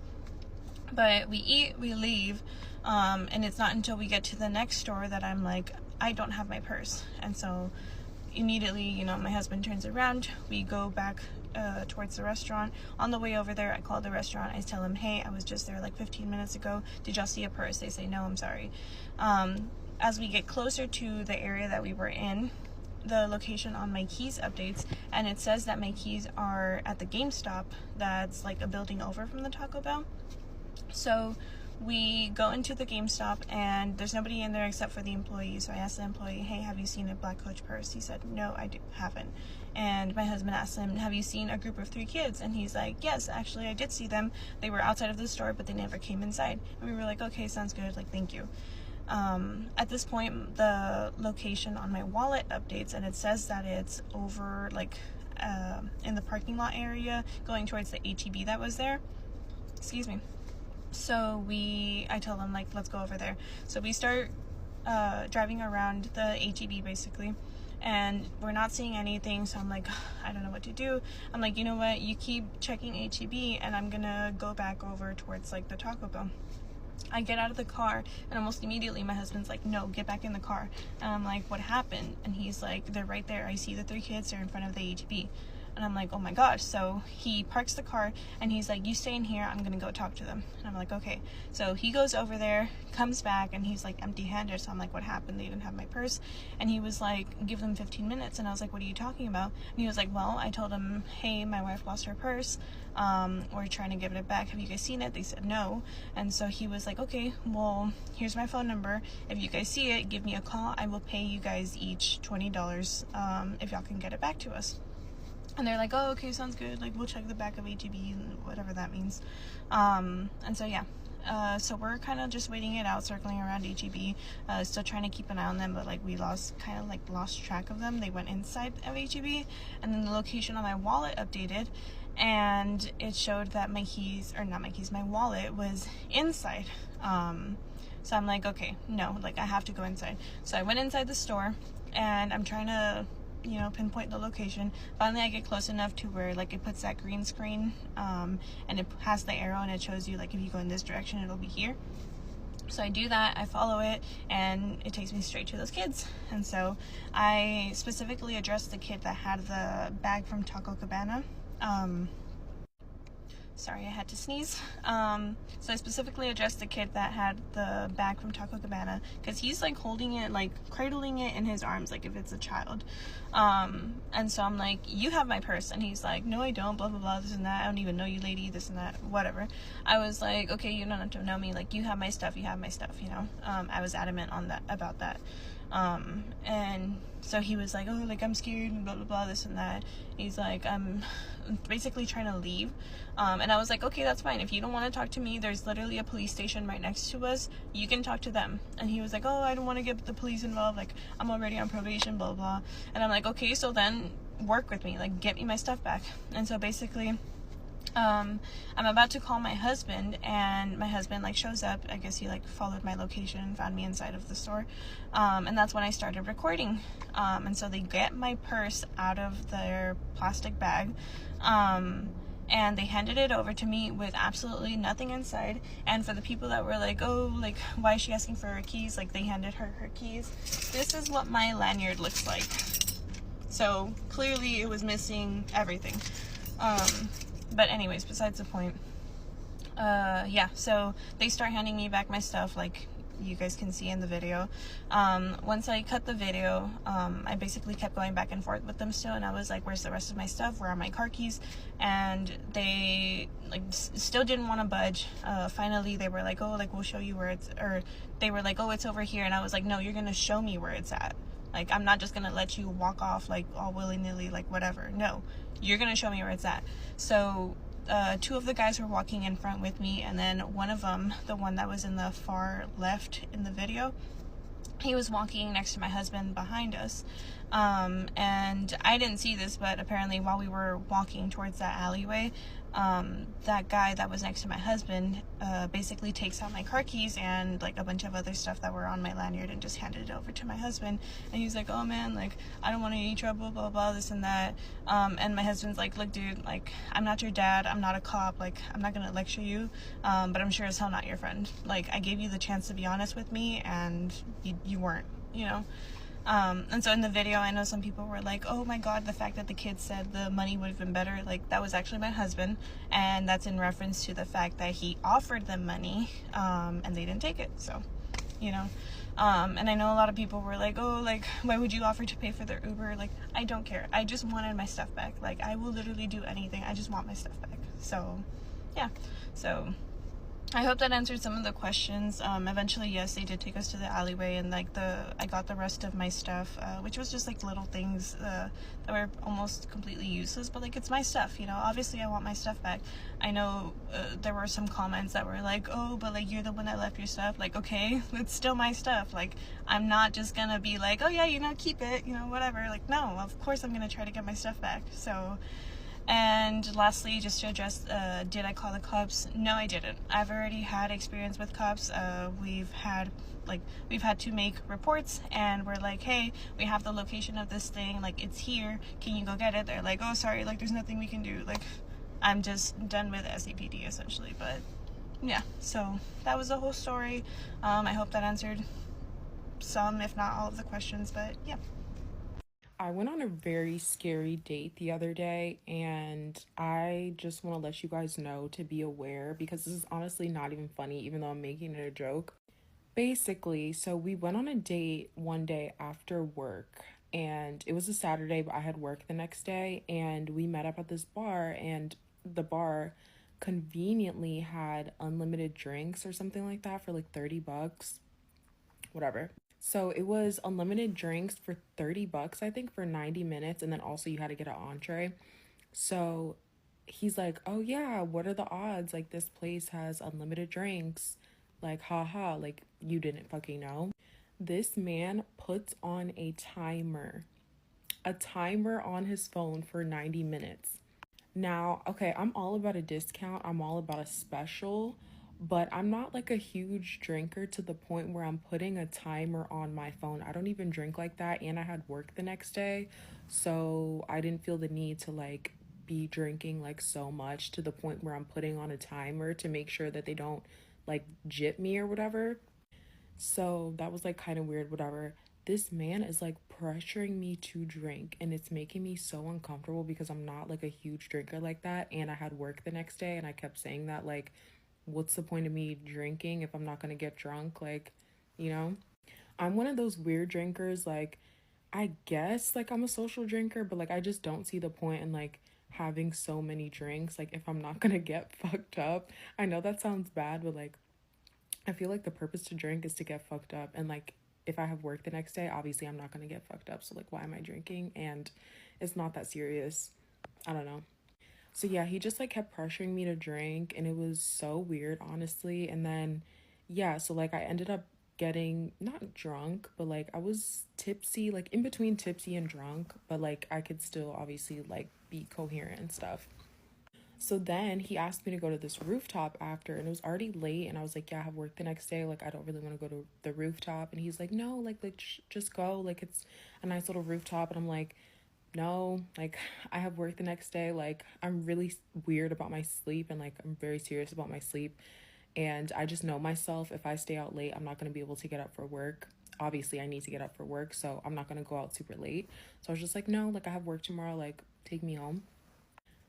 But we eat, we leave, and it's not until we get to the next store that I'm like, I don't have my purse. And so immediately, you know, my husband turns around. We go back towards the restaurant. On the way over there, I call the restaurant. I tell him, hey, I was just there like 15 minutes ago. Did y'all see a purse? They say, no, I'm sorry. As we get closer to the area that we were in, the location on my keys updates, and it says that my keys are at the GameStop that's like a building over from the Taco Bell. So we go into the GameStop, and there's nobody in there except for the employee. So I asked the employee, hey, have you seen a black Coach purse? He said, no, I haven't. And my husband asked him, have you seen a group of 3 kids? And he's like, yes, actually I did see them. They were outside of the store, but they never came inside. And we were like, okay, sounds good, like, thank you. At this point, the location on my wallet updates, and it says that it's over like in the parking lot area going towards the HEB that was there. Excuse me. So I tell them, like, let's go over there. So we start driving around the HEB basically, and we're not seeing anything. So I'm like, I don't know what to do. I'm like, you know what, you keep checking HEB, and I'm gonna go back over towards like the Taco Bell. I get out of the car, and almost immediately my husband's like, no, get back in the car. And I'm like, what happened? And he's like, they're right there. I see the 3 kids. They're in front of the HEB. And I'm like, oh my gosh. So he parks the car, and he's like, you stay in here, I'm gonna go talk to them. And I'm like, okay. So he goes over there, comes back, and he's like empty-handed. So I'm like, what happened? They didn't have my purse. And he was like, give them 15 minutes. And I was like, what are you talking about? And he was like, well, I told him, hey, my wife lost her purse. We're trying to give it back. Have you guys seen it? They said no. And so he was like, okay, well, here's my phone number. If you guys see it, give me a call. I will pay you guys each $20 if y'all can get it back to us. And they're like, oh, okay, sounds good. Like, we'll check the back of HEB and whatever that means. And so, yeah. So we're kind of just waiting it out, circling around HEB, still trying to keep an eye on them, but like we lost track of them. They went inside of HEB, and then the location on my wallet updated, and it showed that my wallet was inside. So I'm like, okay, no, like I have to go inside. So I went inside the store, and I'm trying to, you know, pinpoint the location. Finally I get close enough to where like it puts that green screen, and it has the arrow, and it shows you like if you go in this direction it'll be here. So I do that, I follow it, and it takes me straight to those kids. And so I specifically addressed the kid that had the bag from Taco Cabana. Sorry, I had to sneeze. So I specifically addressed the kid that had the bag from Taco Cabana, because he's like holding it, like cradling it in his arms like if it's a child. And so I'm like, you have my purse. And he's like, no, I don't, blah, blah, blah, this and that. I don't even know you, lady, this and that, whatever. I was like, okay, you don't have to know me. Like, you have my stuff, you know. I was adamant about that. And so he was like, oh, like, I'm scared, and blah, blah, blah, this and that. He's like, I'm basically trying to leave. And I was like, okay, that's fine. If you don't want to talk to me, there's literally a police station right next to us. You can talk to them. And he was like, oh, I don't want to get the police involved. Like, I'm already on probation, blah, blah. And I'm like, okay, so then work with me. Like, get me my stuff back. And so basically, I'm about to call my husband, and my husband like shows up. I guess he like followed my location and found me inside of the store. And that's when I started recording. And so they get my purse out of their plastic bag. And they handed it over to me with absolutely nothing inside. And for the people that were like, oh, like, why is she asking for her keys? Like, they handed her her keys. This is what my lanyard looks like. So clearly it was missing everything. But anyways, besides the point, yeah, so they start handing me back my stuff, like you guys can see in the video. Once I cut the video, I basically kept going back and forth with them still, and I was like, where's the rest of my stuff, where are my car keys? And they like still didn't want to budge. Finally they were like, oh, like we'll show you where it's, or they were like, oh, it's over here. And I was like, no, you're gonna show me where it's at. Like, I'm not just gonna let you walk off like all willy-nilly, like whatever. No, you're gonna show me where it's at. So two of the guys were walking in front with me, and then one of them, the one that was in the far left in the video, he was walking next to my husband behind us. And I didn't see this, but apparently while we were walking towards that alleyway, that guy that was next to my husband basically takes out my car keys and like a bunch of other stuff that were on my lanyard and just handed it over to my husband. And he's like, oh man, like I don't want any trouble, blah blah, this and that. And my husband's like, look dude, like I'm not your dad, I'm not a cop, like I'm not gonna lecture you, but I'm sure as hell not your friend. Like I gave you the chance to be honest with me and you weren't, you know. And so in the video, I know some people were like, oh my god, the fact that the kid said the money would have been better, like that was actually my husband, and that's in reference to the fact that he offered them money, and they didn't take it. So, you know, and I know a lot of people were like, oh, like why would you offer to pay for their Uber? Like I don't care, I just wanted my stuff back. Like I will literally do anything, I just want my stuff back. So yeah, so I hope that answered some of the questions. Eventually, yes, they did take us to the alleyway, and like I got the rest of my stuff, which was just like little things that were almost completely useless, but like it's my stuff, you know. Obviously, I want my stuff back. I know there were some comments that were like, oh, but like you're the one that left your stuff. Like, okay, it's still my stuff. Like, I'm not just gonna be like, oh yeah, you know, keep it, you know, whatever. Like, no, of course I'm gonna try to get my stuff back. So. And lastly, just to address, did I call the cops? No, I didn't. I've already had experience with cops. We've had to make reports, and we're like, hey, we have the location of this thing, like it's here, can you go get it? They're like, oh sorry, like there's nothing we can do. Like I'm just done with SAPD essentially. But yeah, so that was the whole story. I hope that answered some, if not all, of the questions. But yeah. I went on a very scary date the other day, and I just want to let you guys know to be aware, because this is honestly not even funny, even though I'm making it a joke. Basically, so we went on a date one day after work, and it was a Saturday, but I had work the next day, and we met up at this bar, and the bar conveniently had unlimited drinks or something like that for like $30, whatever. So it was unlimited drinks for $30, I think, for 90 minutes. And then also you had to get an entree. So he's like, oh yeah, what are the odds? Like this place has unlimited drinks. Like, haha, like you didn't fucking know. This man puts on a timer on his phone for 90 minutes. Now, okay, I'm all about a discount. I'm all about a special. But I'm not like a huge drinker to the point where I'm putting a timer on my phone. I don't even drink like that, and I had work the next day, so I didn't feel the need to like be drinking like so much to the point where I'm putting on a timer to make sure that they don't like jip me or whatever. So that was like kind of weird, whatever. This man is like pressuring me to drink, and it's making me so uncomfortable because I'm not like a huge drinker like that, and I had work the next day, and I kept saying that like, what's the point of me drinking if I'm not gonna get drunk? Like, you know, I'm one of those weird drinkers. Like, I guess like I'm a social drinker, but like I just don't see the point in like having so many drinks, like if I'm not gonna get fucked up. I know that sounds bad, but like I feel like the purpose to drink is to get fucked up, and like if I have work the next day, obviously I'm not gonna get fucked up, so like why am I drinking? And it's not that serious. I don't know. So yeah, he just like kept pressuring me to drink, and it was so weird, honestly. And then yeah, so like I ended up getting not drunk, but like I was tipsy, like in between tipsy and drunk, but like I could still obviously like be coherent and stuff. So then he asked me to go to this rooftop after, and it was already late, and I was like, yeah, I have work the next day, like I don't really want to go to the rooftop. And he's like, no, like just go, like it's a nice little rooftop. And I'm like, no, like I have work the next day. Like I'm really weird about my sleep, and like I'm very serious about my sleep, and I just know myself. If I stay out late, I'm not going to be able to get up for work. Obviously I need to get up for work, so I'm not going to go out super late. So I was just like, no, like I have work tomorrow, like take me home.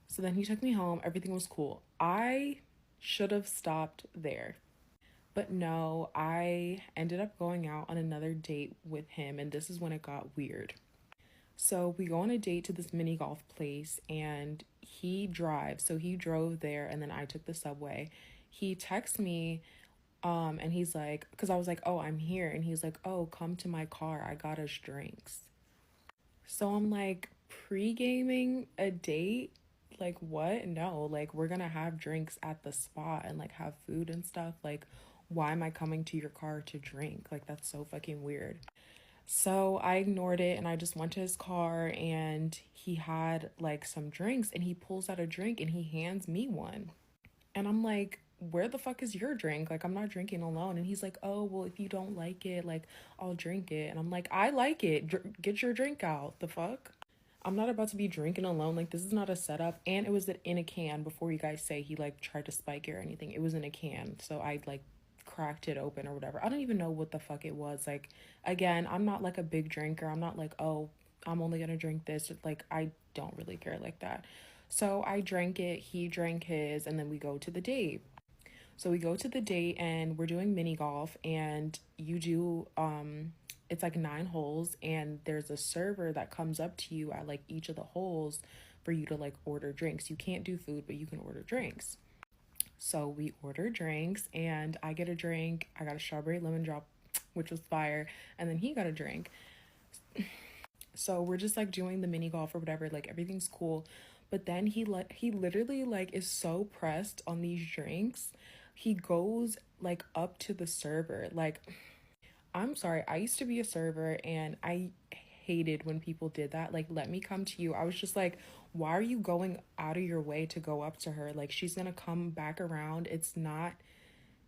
So then he took me home, everything was cool. I should have stopped there. But no, I ended up going out on another date with him, and this is when it got weird. So we go on a date to this mini golf place, and he drives. So he drove there, and then I took the subway. He texts me, and he's like, because I was like, oh, I'm here. And he's like, oh, come to my car. I got us drinks. So I'm like, pre-gaming a date? Like, what? No, like, we're gonna have drinks at the spot and like have food and stuff. Like, why am I coming to your car to drink? Like, that's so fucking weird. So I ignored it and I just went to his car, and he had like some drinks, and he pulls out a drink and he hands me one. And I'm like, where the fuck is your drink? Like, I'm not drinking alone. And he's like, oh, well, if you don't like it, like, I'll drink it. And I'm like, I like it. Get your drink out. The fuck? I'm not about to be drinking alone. Like, this is not a setup. And it was in a can, before you guys say he like tried to spike it or anything. It was in a can. So I like cracked it open or whatever. I don't even know what the fuck it was. Like, again, I'm not like a big drinker. I'm not like, oh, I'm only gonna drink this. Like, I don't really care like that. So I drank it, he drank his, and then we go to the date. So we go to the date and we're doing mini golf, and you do it's like 9 holes, and there's a server that comes up to you at like each of the holes for you to like order drinks. You can't do food, but you can order drinks. So we order drinks, and I get a drink. I got a strawberry lemon drop, which was fire, and then he got a drink. So we're just like doing the mini golf or whatever, like everything's cool. But then he literally like is so pressed on these drinks. He goes like up to the server. Like, I'm sorry, I used to be a server and I hated when people did that. Like, let me come to you. I was just like, why are you going out of your way to go up to her? Like, she's gonna come back around. It's not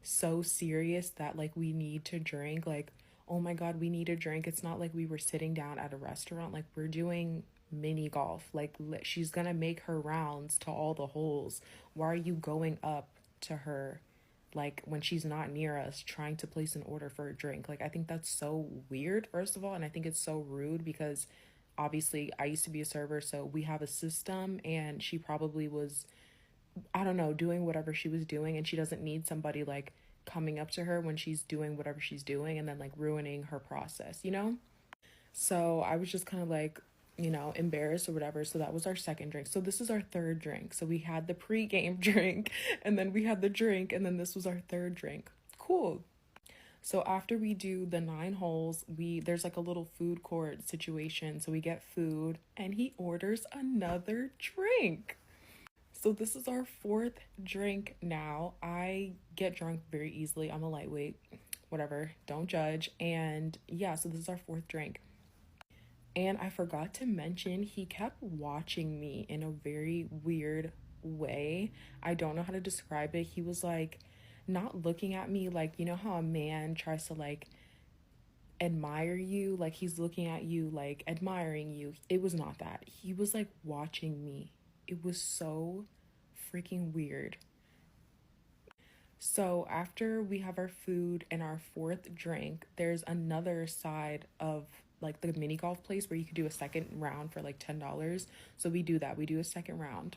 so serious that like we need to drink. Like, oh my god, we need a drink. It's not like we were sitting down at a restaurant. Like, we're doing mini golf. Like, she's gonna make her rounds to all the holes. Why are you going up to her like when she's not near us, trying to place an order for a drink? Like, I think that's so weird, first of all, and I think it's so rude because obviously I used to be a server, so we have a system, and she probably was, I don't know, doing whatever she was doing, and she doesn't need somebody like coming up to her when she's doing whatever she's doing and then like ruining her process, you know? So I was just kind of like, you know, embarrassed or whatever. So that was our second drink. So this is our third drink. So we had the pre-game drink, and then we had the drink, and then this was our third drink. Cool. So after we do the 9 holes, there's like a little food court situation. So we get food, and he orders another drink. So this is our 4th drink now. I get drunk very easily. I'm a lightweight, whatever, don't judge. And yeah, so this is our 4th drink. And I forgot to mention, he kept watching me in a very weird way. I don't know how to describe it. He was like not looking at me like, you know how a man tries to like admire you, like he's looking at you like admiring you. It was not that. He was like watching me. It was so freaking weird. So after we have our food and our 4th drink, there's another side of like the mini golf place where you could do a second round for like $10. So we do that. We do a second round.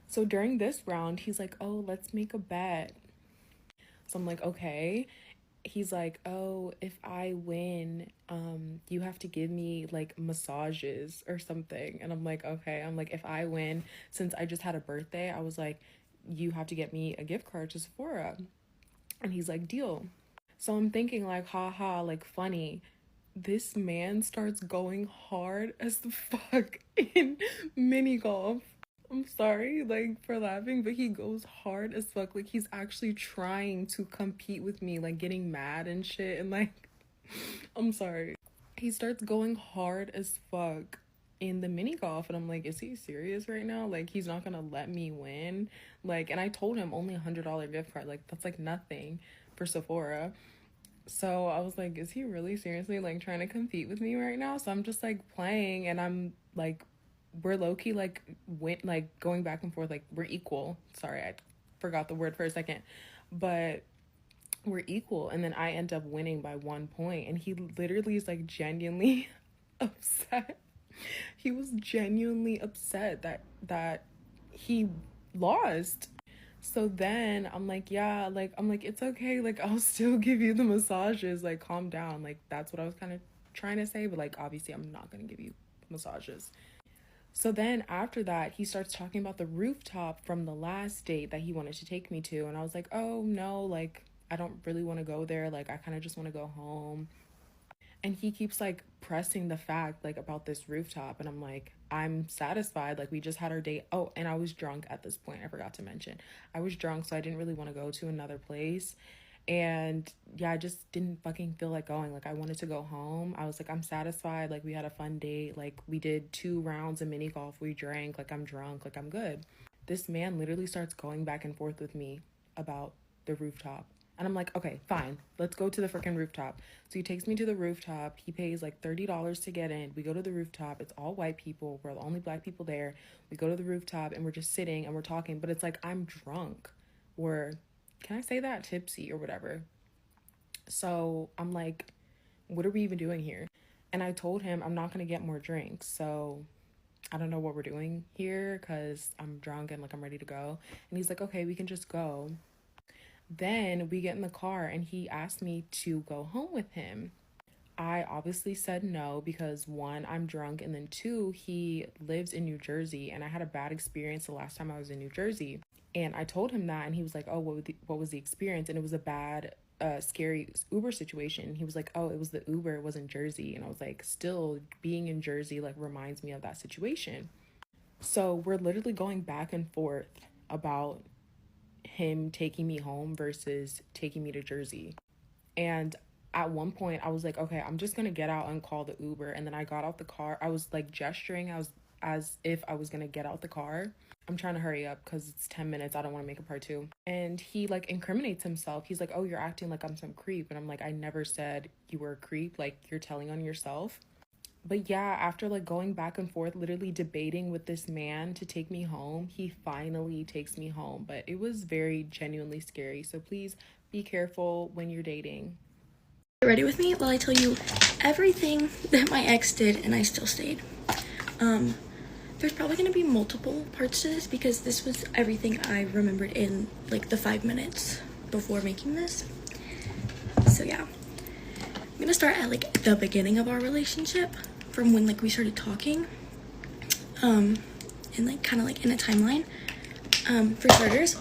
So during this round, he's like, oh, let's make a bet. So I'm like, okay. He's like, oh, if I win, you have to give me like massages or something. And I'm like, okay. I'm like, if I win, since I just had a birthday, I was like, you have to get me a gift card to Sephora. And he's like, deal. So I'm thinking like, haha, like funny. This man starts going hard as the fuck in mini golf. I'm sorry, like, for laughing, but he goes hard as fuck. Like, he's actually trying to compete with me, like, getting mad and shit. And, like, I'm sorry. He starts going hard as fuck in the mini golf. And I'm like, is he serious right now? Like, he's not gonna let me win? Like, and I told him only $100 gift card. Like, that's, like, nothing for Sephora. So I was like, is he really seriously like trying to compete with me right now? So I'm just like playing, and I'm like, we're low-key like like going back and forth, like we're equal. Sorry, I forgot the word for a second, but we're equal. And then I end up winning by 1 point, and he literally is like genuinely upset. He was genuinely upset that he lost. So then I'm like, yeah, like, I'm like, it's okay. Like, I'll still give you the massages. Like, calm down. Like, that's what I was kind of trying to say. But, like, obviously, I'm not going to give you massages. So then after that, he starts talking about the rooftop from the last date that he wanted to take me to. And I was like, oh, no, like, I don't really want to go there. Like, I kind of just want to go home. And he keeps like pressing the fact like about this rooftop, and I'm like, I'm satisfied, like we just had our date. Oh, and I was drunk at this point, I forgot to mention I was drunk, so I didn't really want to go to another place. And yeah, I just didn't fucking feel like going. Like, I wanted to go home. I was like, I'm satisfied, like we had a fun date, like we did 2 rounds of mini golf, we drank, like I'm drunk, like I'm good. This man literally starts going back and forth with me about the rooftop. And I'm like, okay, fine, let's go to the freaking rooftop. So he takes me to the rooftop. He pays like $30 to get in. We go to the rooftop. It's all white people. We're the only black people there. We go to the rooftop and we're just sitting and we're talking. But it's like, I'm drunk, or can I say that? Tipsy or whatever. So I'm like, what are we even doing here? And I told him I'm not going to get more drinks. So I don't know what we're doing here because I'm drunk and like I'm ready to go. And he's like, okay, we can just go. Then we get in the car and he asked me to go home with him. I obviously said no because 1, I'm drunk, and then 2, he lives in New Jersey and I had a bad experience the last time I was in New Jersey. And I told him that, and he was like, oh, what was the experience? And it was a bad, scary Uber situation. He was like, oh, it was the Uber, it wasn't Jersey. And I was like, still, being in Jersey like reminds me of that situation. So we're literally going back and forth about him taking me home versus taking me to Jersey. And at one point I was like, okay, I'm just gonna get out and call the Uber. And then I got out the car. I was like gesturing as if I was gonna get out the car. I'm trying to hurry up because it's 10 minutes. I don't want to make a part 2. And he like incriminates himself. He's like, oh, you're acting like I'm some creep. And I'm like, I never said you were a creep. Like, you're telling on yourself. But yeah, after like going back and forth, literally debating with this man to take me home, he finally takes me home. But it was very genuinely scary. So please be careful when you're dating. Get ready with me while I tell you everything that my ex did and I still stayed. There's probably going to be multiple parts to this because this was everything I remembered in like the 5 minutes before making this. So yeah, I'm going to start at like the beginning of our relationship, from when like we started talking, and like kind of like in a timeline. For starters,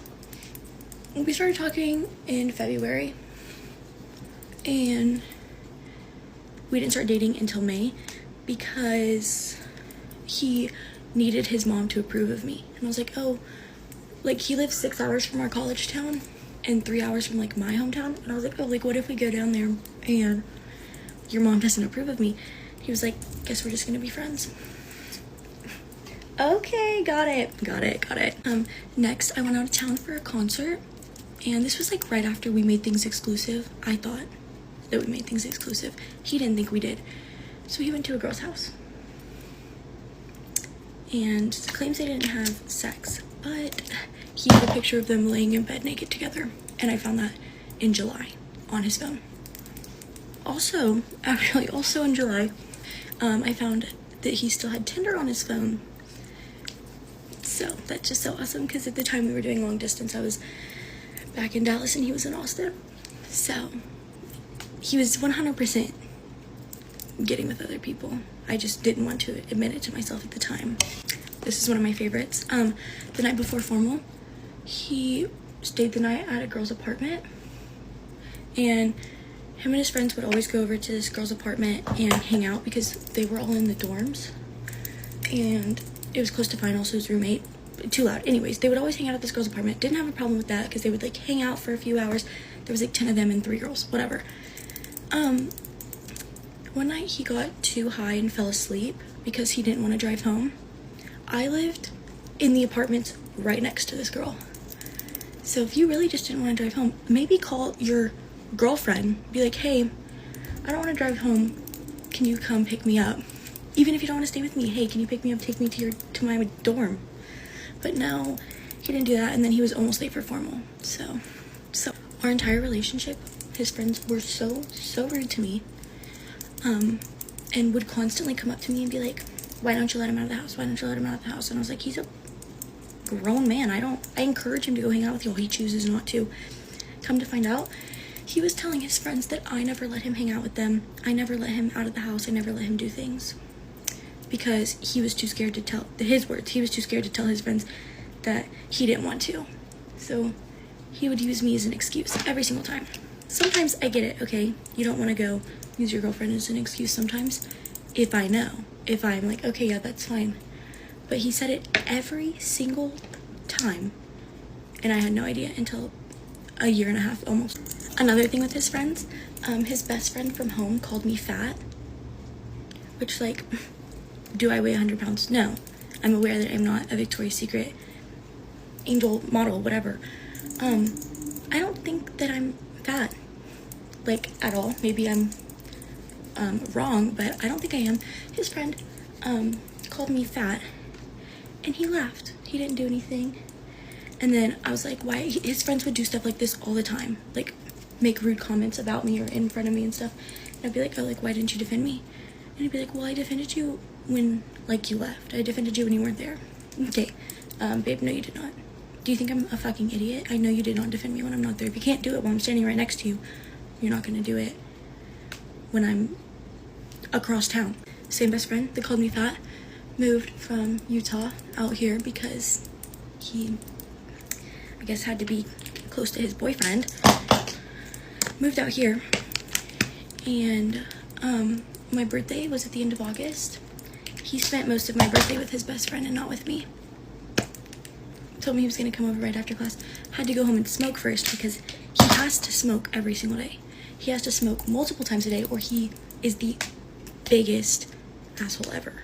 we started talking in February and we didn't start dating until May because he needed his mom to approve of me. And I was like, oh, like he lives 6 hours from our college town and 3 hours from like my hometown. And I was like, oh, like what if we go down there and your mom doesn't approve of me? He was like, guess we're just gonna be friends. Okay, got it. Next I went out of town for a concert, and this was like right after we made things exclusive. I thought that we made things exclusive. He didn't think we did. So he went to a girl's house and claims they didn't have sex, but he had a picture of them laying in bed naked together, and I found that in July on his phone. Also in July, I found that he still had Tinder on his phone. So that's just so awesome because at the time we were doing long distance, I was back in Dallas and he was in Austin. So he was 100% getting with other people. I just didn't want to admit it to myself at the time. This is one of my favorites. The night before formal, he stayed the night at a girl's apartment, and him and his friends would always go over to this girl's apartment and hang out because they were all in the dorms and it was close to finals, so his roommate, too loud. Anyways, they would always hang out at this girl's apartment. Didn't have a problem with that because they would like hang out for a few hours. There was like 10 of them and 3 girls, whatever. One night he got too high and fell asleep because he didn't want to drive home. I lived in the apartments right next to this girl. So if you really just didn't want to drive home, maybe call your girlfriend, be like, hey, I don't want to drive home, can you come pick me up? Even if you don't want to stay with me, hey, can you pick me up, take me to my dorm? But no, he didn't do that, and then he was almost late for formal. So our entire relationship, his friends were so rude to me, and would constantly come up to me and be like, why don't you let him out of the house? Why don't you let him out of the house? And I was like, he's a grown man. I encourage him to go hang out with y'all. He chooses not to. Come to find out, he was telling his friends that I never let him hang out with them. I never let him out of the house. I never let him do things. Because he was too scared to tell, his words, he was too scared to tell his friends that he didn't want to. So he would use me as an excuse every single time. Sometimes I get it, okay? You don't want to go use your girlfriend as an excuse sometimes. If I know. If I'm like, okay, yeah, that's fine. But he said it every single time. And I had no idea until a year and a half almost. Another thing with his friends, his best friend from home called me fat. Which, like, do I weigh 100 pounds? No. I'm aware that I'm not a Victoria's Secret angel model, whatever. I don't think that I'm fat, like, at all. Maybe I'm wrong, but I don't think I am. His friend called me fat, and he laughed. He didn't do anything. And then I was like, why? His friends would do stuff like this all the time, like make rude comments about me or in front of me and stuff. And I'd be like, oh, like, why didn't you defend me? And he'd be like, well, I defended you when, like, you left. I defended you when you weren't there. Okay, babe, no, you did not. Do you think I'm a fucking idiot? I know you did not defend me when I'm not there. If you can't do it while I'm standing right next to you, you're not gonna do it when I'm across town. Same best friend that called me fat moved from Utah out here because he, I guess, had to be close to his boyfriend. Moved out here, and my birthday was at the end of August. He spent most of my birthday with his best friend and not with me. Told me he was going to come over right after class. Had to go home and smoke first because he has to smoke every single day. He has to smoke multiple times a day or he is the biggest asshole ever.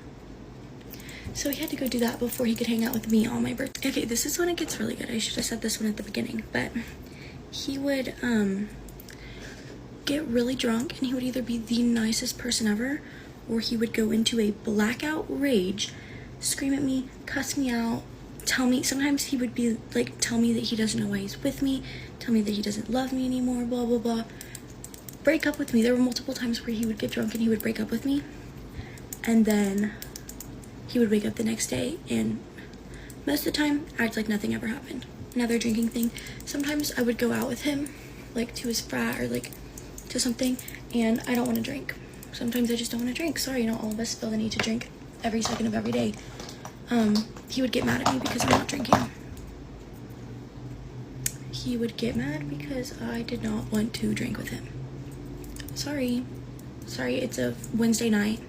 So he had to go do that before he could hang out with me on my birthday. Okay, this is when it gets really good. I should have said this one at the beginning, but he would get really drunk and he would either be the nicest person ever or he would go into a blackout rage, scream at me, cuss me out, tell me, sometimes he would be like, tell me that he doesn't know why he's with me, tell me that he doesn't love me anymore, blah, blah, blah. Break up with me. There were multiple times where he would get drunk and he would break up with me. And then he would wake up the next day and most of the time act like nothing ever happened. Another drinking thing. Sometimes I would go out with him, like to his frat or like to something, and I don't want to drink. Sometimes I just don't want to drink. Sorry, all of us feel the need to drink every second of every day. He would get mad at me because I'm not drinking. He would get mad because I did not want to drink with him. Sorry, it's a Wednesday night.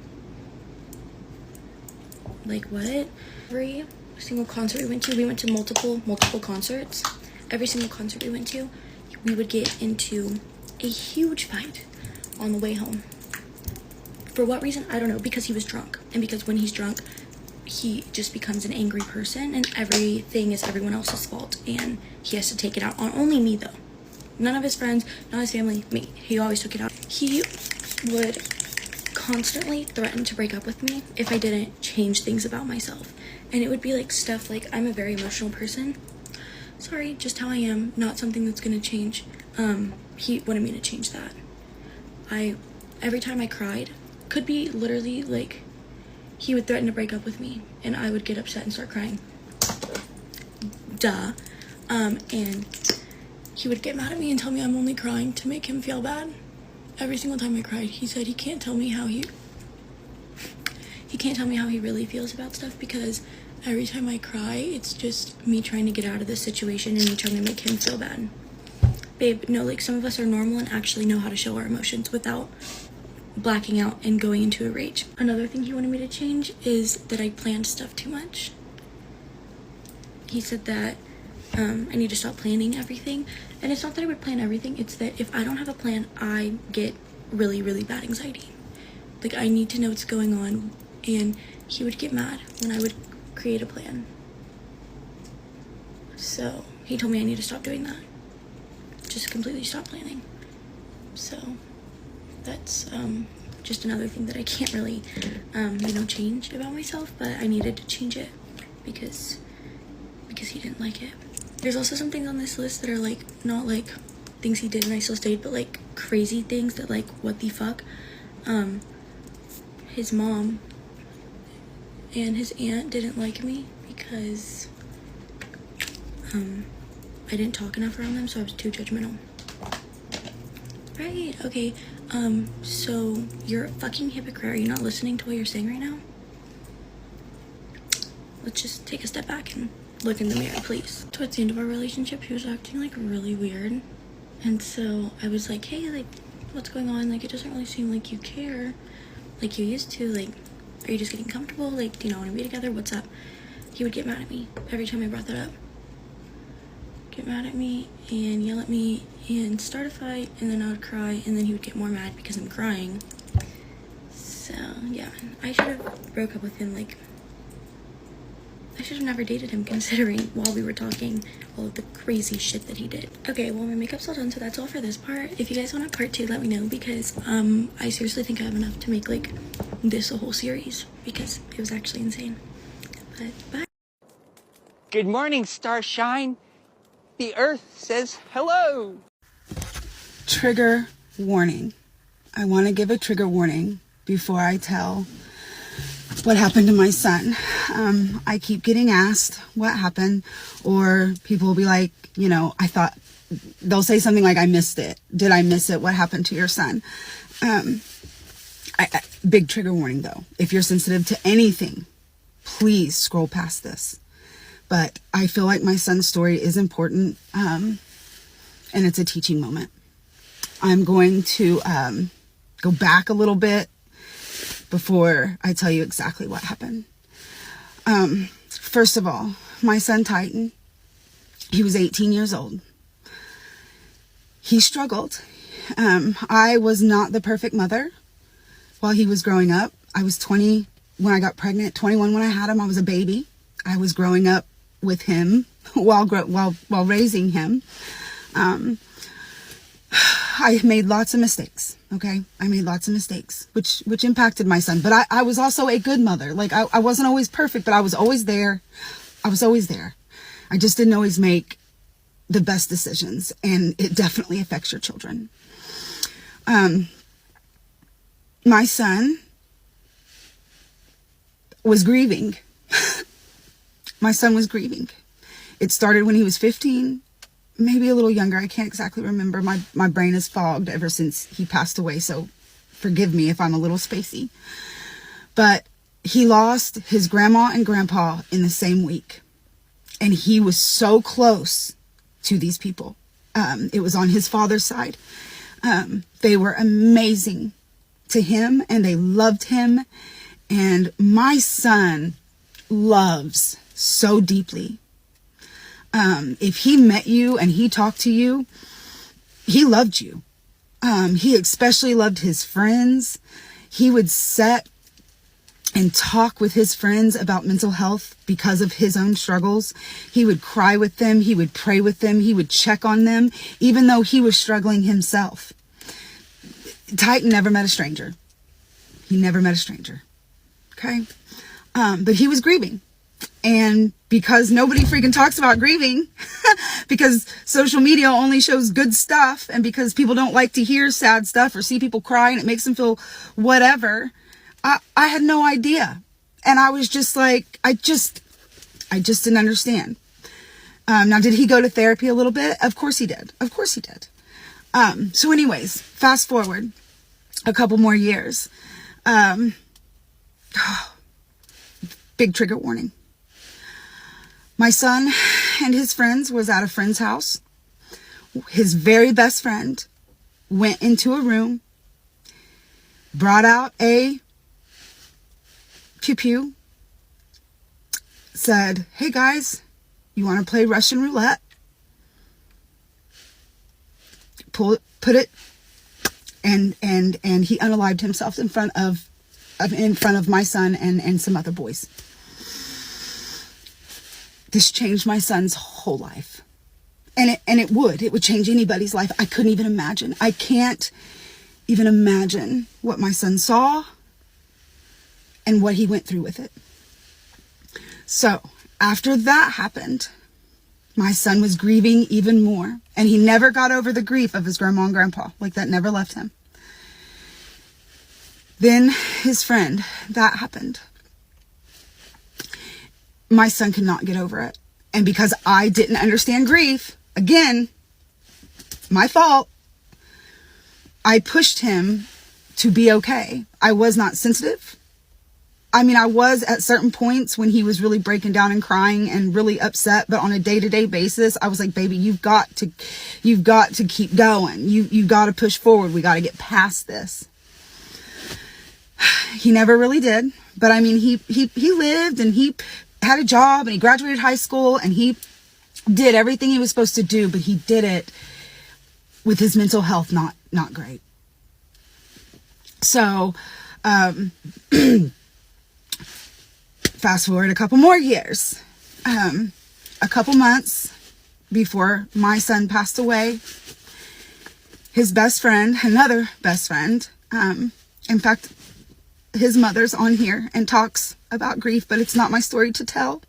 Like, what? Every single concert we went to multiple concerts. Every single concert we went to, we would get into a huge fight on the way home. For what reason? I don't know. Because he was drunk. And because when he's drunk, he just becomes an angry person and everything is everyone else's fault. And he has to take it out on only me, though. None of his friends, not his family, me. He always took it out. He would constantly threaten to break up with me if I didn't change things about myself. And it would be like stuff like, I'm a very emotional person. Sorry, just how I am. Not something that's gonna change. He wanted me to change that. Every time I cried, could be literally like, he would threaten to break up with me and I would get upset and start crying. Duh. And he would get mad at me and tell me I'm only crying to make him feel bad. Every single time I cried, he said he can't tell me how he really feels about stuff because every time I cry, it's just me trying to get out of this situation and me trying to make him feel bad. Babe, no, like, some of us are normal and actually know how to show our emotions without blacking out and going into a rage. Another thing he wanted me to change is that I planned stuff too much. He said that I need to stop planning everything. And it's not that I would plan everything, it's that if I don't have a plan, I get really, really bad anxiety. Like, I need to know what's going on, and he would get mad when I would create a plan. So he told me I need to stop doing that. Just completely stop planning. So that's just another thing that I can't really change about myself, but I needed to change it because he didn't like it. There's also some things on this list that are like not like things he did and I still stayed, but like crazy things that like, what the fuck. His mom and his aunt didn't like me because I didn't talk enough around them, so I was too judgmental. Right, okay. So you're a fucking hypocrite. Are you not listening to what you're saying right now? Let's just take a step back and look in the mirror, please. Towards the end of our relationship, he was acting like really weird. And so I was like, hey, like, what's going on? Like, it doesn't really seem like you care like you used to. Like, are you just getting comfortable? Like, do you not want to be together? What's up? He would get mad at me every time I brought that up. Get mad at me and yell at me and start a fight, and then I would cry, and then he would get more mad because I'm crying. So yeah, I should have broke up with him. Like, I should have never dated him, considering while we were talking all of the crazy shit that he did. Okay, well, my makeup's all done, so that's all for this part. If you guys want a part 2, let me know, because I seriously think I have enough to make like this a whole series, because it was actually insane. But bye. Good morning, Starshine. The Earth says hello. Trigger warning. I want to give a trigger warning before I tell what happened to my son. I keep getting asked what happened, or people will be like, you know, they'll say something like, I missed it. Did I miss it? What happened to your son? Big trigger warning though. If you're sensitive to anything, please scroll past this. But I feel like my son's story is important, and it's a teaching moment. I'm going to go back a little bit before I tell you exactly what happened. First of all, my son Titan, he was 18 years old. He struggled. I was not the perfect mother while he was growing up. I was 20 when I got pregnant, 21 when I had him. I was a baby. I was growing up with him while raising him. I made lots of mistakes. Okay. I made lots of mistakes, which impacted my son, but I was also a good mother. Like I wasn't always perfect, but I was always there. I was always there. I just didn't always make the best decisions, and it definitely affects your children. My son was grieving. My son was grieving. It started when he was 15, maybe a little younger. I can't exactly remember. My brain is fogged ever since he passed away, so forgive me if I'm a little spacey. But he lost his grandma and grandpa in the same week. And he was so close to these people. It was on his father's side. They were amazing to him, and they loved him. And my son loves so deeply. If he met you and he talked to you, he loved you. He especially loved his friends. He would sit and talk with his friends about mental health because of his own struggles. He would cry with them. He would pray with them. He would check on them, even though he was struggling himself. Titan never met a stranger. He never met a stranger. Okay. But he was grieving. And because nobody freaking talks about grieving, because social media only shows good stuff, and because people don't like to hear sad stuff or see people cry and it makes them feel whatever, I had no idea. And I was just like, I just didn't understand. Now, did he go to therapy a little bit? Of course he did. Of course he did. So anyways, fast forward a couple more years. Big trigger warning. My son and his friends was at a friend's house. His very best friend went into a room, brought out a pew-pew, said, hey guys, you want to play Russian roulette? Put it, and he unalived himself in front of my son and some other boys. This changed my son's whole life. And it would change anybody's life. I couldn't even imagine. I can't even imagine what my son saw and what he went through with it. So after that happened, my son was grieving even more. And he never got over the grief of his grandma and grandpa. Like, that never left him. Then his friend, that happened. My son could not get over it. And because I didn't understand grief, again, my fault, I pushed him to be okay. I was not sensitive. I mean, I was at certain points when he was really breaking down and crying and really upset, but on a day-to-day basis, I was like, baby, you've got to keep going. You've got to push forward. We got to get past this. He never really did. But I mean, he lived, and he had a job, and he graduated high school, and he did everything he was supposed to do, but he did it with his mental health not great. So, fast forward a couple more years, a couple months before my son passed away, his best friend, another best friend, in fact, his mother's on here and talks about grief, but it's not my story to tell.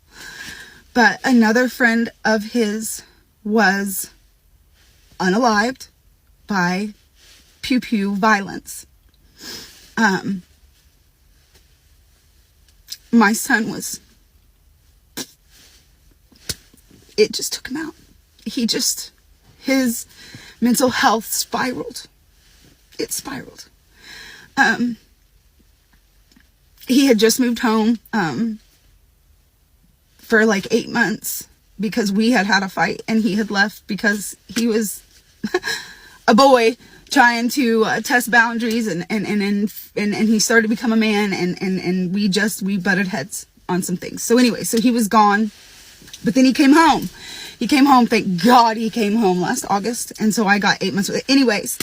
But another friend of his was unalived by pew-pew violence. My son was, it just took him out. His mental health spiraled. It spiraled. He had just moved home for like 8 months because we had a fight, and he had left because he was a boy trying to test boundaries, and he started to become a man, and we butted heads on some things. So anyway, so he was gone, but then he came home. Thank God he came home last August, and so I got 8 months with it. Anyways,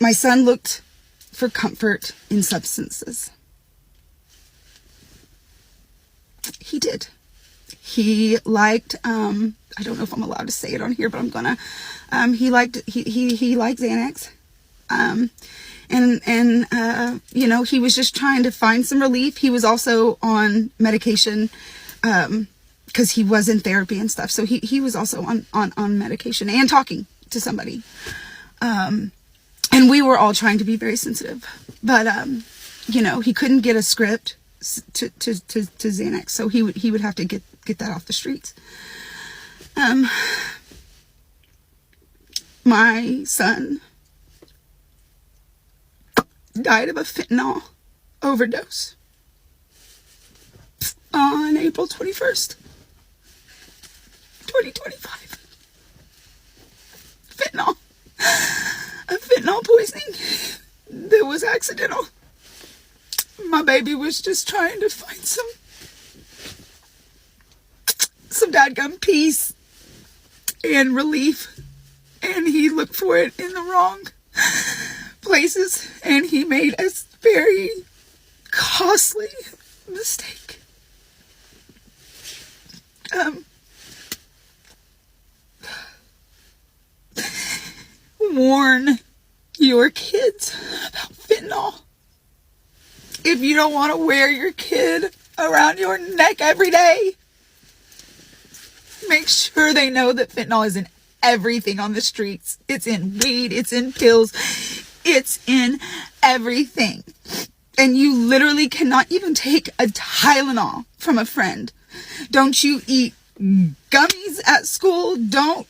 my son looked for comfort in substances. He did. He liked, I don't know if I'm allowed to say it on here, but I'm gonna, he liked Xanax. You know, he was just trying to find some relief. He was also on medication, cause he was in therapy and stuff. So he was also on medication and talking to somebody. And we were all trying to be very sensitive, but, you know, he couldn't get a script to Xanax. So he would have to get that off the streets. My son died of a fentanyl overdose on April 21st, 2025. Fentanyl. A fentanyl poisoning that was accidental. My baby was just trying to find some dadgum peace and relief, and he looked for it in the wrong places, and he made a very costly mistake. Warn your kids about fentanyl. If you don't want to wear your kid around your neck every day, make sure they know that fentanyl is in everything on the streets. It's in weed, it's in pills, it's in everything. And you literally cannot even take a Tylenol from a friend. Don't you eat gummies at school? Don't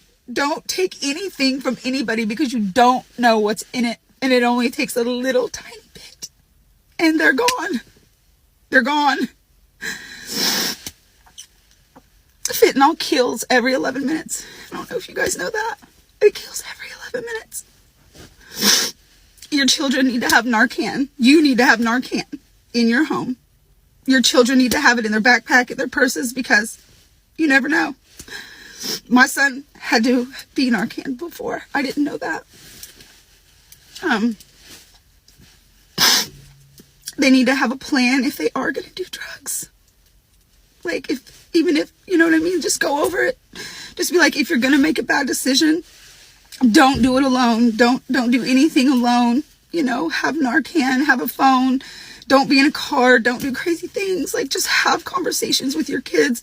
take anything from anybody because you don't know what's in it. And it only takes a little tiny bit. And they're gone. They're gone. Fentanyl kills every 11 minutes. I don't know if you guys know that. It kills every 11 minutes. Your children need to have Narcan. You need to have Narcan in your home. Your children need to have it in their backpack, in their purses, because you never know. My son had to be Narcan before. I didn't know that. They need to have a plan if they are going to do drugs. Like, even if, you know what I mean, just go over it. Just be like, if you're going to make a bad decision, don't do it alone. Don't do anything alone. You know, have Narcan, have a phone. Don't be in a car. Don't do crazy things. Like, just have conversations with your kids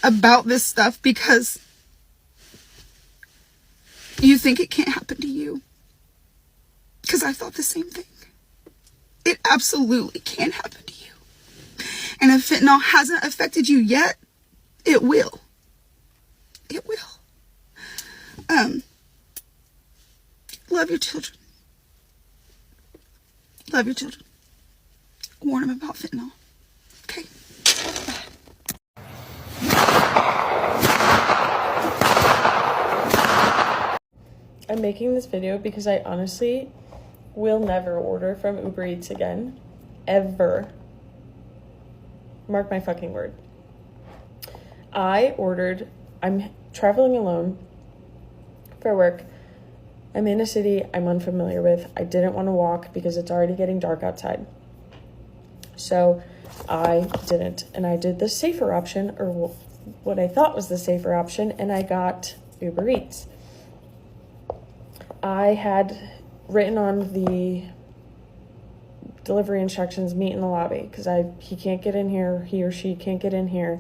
about this stuff, because you think it can't happen to you. Because I thought the same thing. It absolutely can happen to you. And if fentanyl hasn't affected you yet, it will. It will. Love your children. Love your children. Warn them about fentanyl. Okay? I'm making this video because I honestly will never order from Uber Eats again. Ever. Mark my fucking word. I'm traveling alone for work. I'm in a city I'm unfamiliar with. I didn't want to walk because it's already getting dark outside. So I didn't. And I did the safer option, or what I thought was the safer option, and I got Uber Eats. I had written on the delivery instructions, meet in the lobby, because he can't get in here, he or she can't get in here.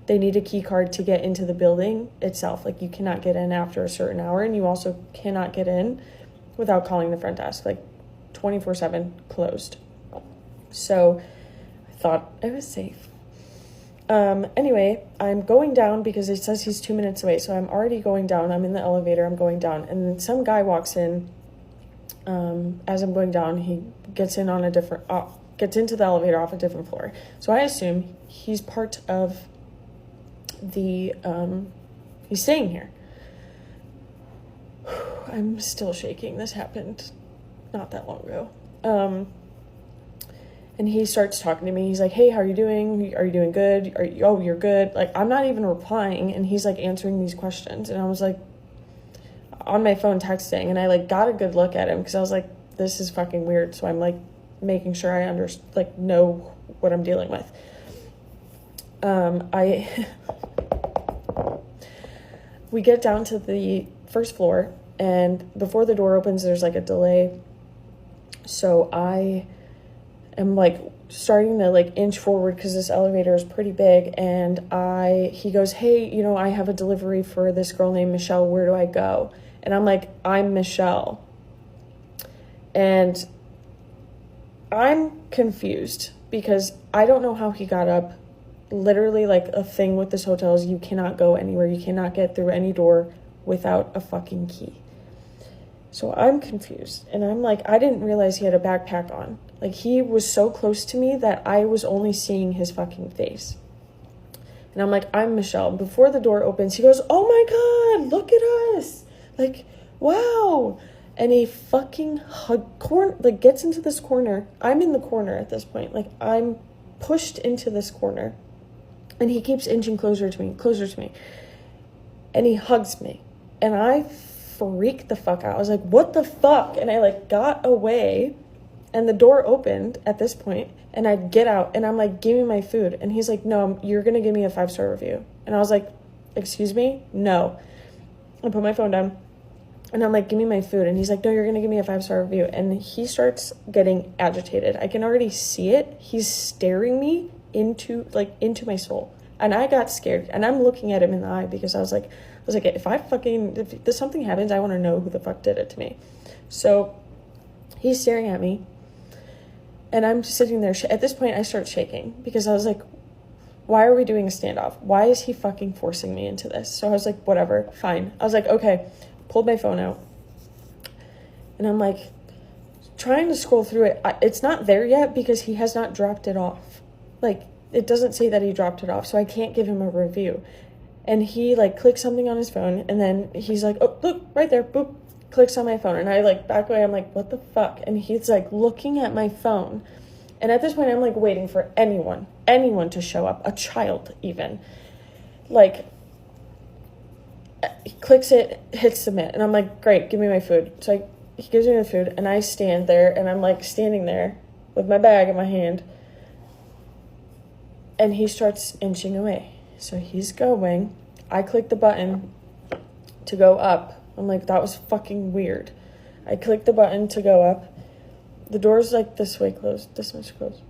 They need a key card to get into the building itself. Like, you cannot get in after a certain hour, and you also cannot get in without calling the front desk. Like, 24/7 closed. So I thought I was safe. Anyway, I'm going down because it says he's 2 minutes away. So I'm already going down. I'm in the elevator. I'm going down. And then some guy walks in. As I'm going down, he gets in on gets into the elevator off a different floor. So I assume he's part of the, he's staying here. I'm still shaking. This happened not that long ago. And he starts talking to me. He's like, hey, how are you doing? Are you doing good? You're good. Like, I'm not even replying. And he's like answering these questions. And I was like on my phone texting. And I like got a good look at him because I was like, this is fucking weird. So I'm like making sure I know what I'm dealing with. We get down to the first floor. And before the door opens, there's like a delay. So I am like starting to like inch forward because this elevator is pretty big, and he goes, hey, I have a delivery for this girl named Michelle, where do I go? And I'm like, I'm Michelle. And I'm confused because I don't know how he got up. Literally, like, a thing with this hotel is you cannot go anywhere, you cannot get through any door without a fucking key. So I'm confused, and I'm like, I didn't realize he had a backpack on. Like, he was so close to me that I was only seeing his fucking face. And I'm like, I'm Michelle. Before the door opens, he goes, oh my God, look at us. Like, wow. And he fucking gets into this corner. I'm in the corner at this point. Like, I'm pushed into this corner. And he keeps inching closer to me. And he hugs me. And I freaked the fuck out. I was like, what the fuck? And I like got away. And the door opened at this point, and I get out, and I'm like, give me my food. And he's like, no, you're going to give me a 5-star review. And I was like, excuse me? No. I put my phone down, and I'm like, give me my food. And he's like, no, you're going to give me a 5-star review. And he starts getting agitated. I can already see it. He's staring me into my soul. And I got scared, and I'm looking at him in the eye because I was like, if something happens, I want to know who the fuck did it to me. So he's staring at me. And I'm just sitting there. At this point, I start shaking because I was like, why are we doing a standoff? Why is he fucking forcing me into this? So I was like, whatever, fine. I was like, okay, pulled my phone out. And I'm like, trying to scroll through it. It's not there yet because he has not dropped it off. Like, it doesn't say that he dropped it off, so I can't give him a review. And he, like, clicks something on his phone, and then he's like, oh, look, right there, boop. Clicks on my phone, and I like back away. I'm like, what the fuck? And he's like looking at my phone, and at this point I'm like waiting for anyone to show up, a child even. Like, he clicks it, hits submit, and I'm like, great, give me my food. So he gives me the food, and I stand there, and I'm like standing there with my bag in my hand, and he starts inching away. So he's going. I click the button to go up. I'm like, that was fucking weird. I clicked the button to go up. The door's like this way closed, this much closed.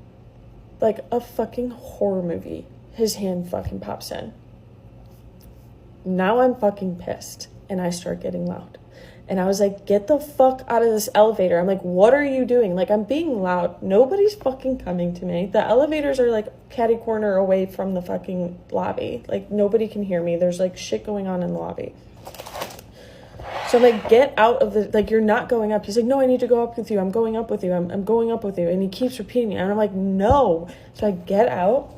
Like a fucking horror movie. His hand fucking pops in. Now I'm fucking pissed. And I start getting loud. And I was like, get the fuck out of this elevator. I'm like, what are you doing? Like, I'm being loud. Nobody's fucking coming to me. The elevators are like catty corner away from the fucking lobby. Like, nobody can hear me. There's like shit going on in the lobby. So I'm like, get out of the, like, you're not going up. He's like, no, I need to go up with you. I'm going up with you. I'm going up with you. And he keeps repeating it. And I'm like, no. So I get out.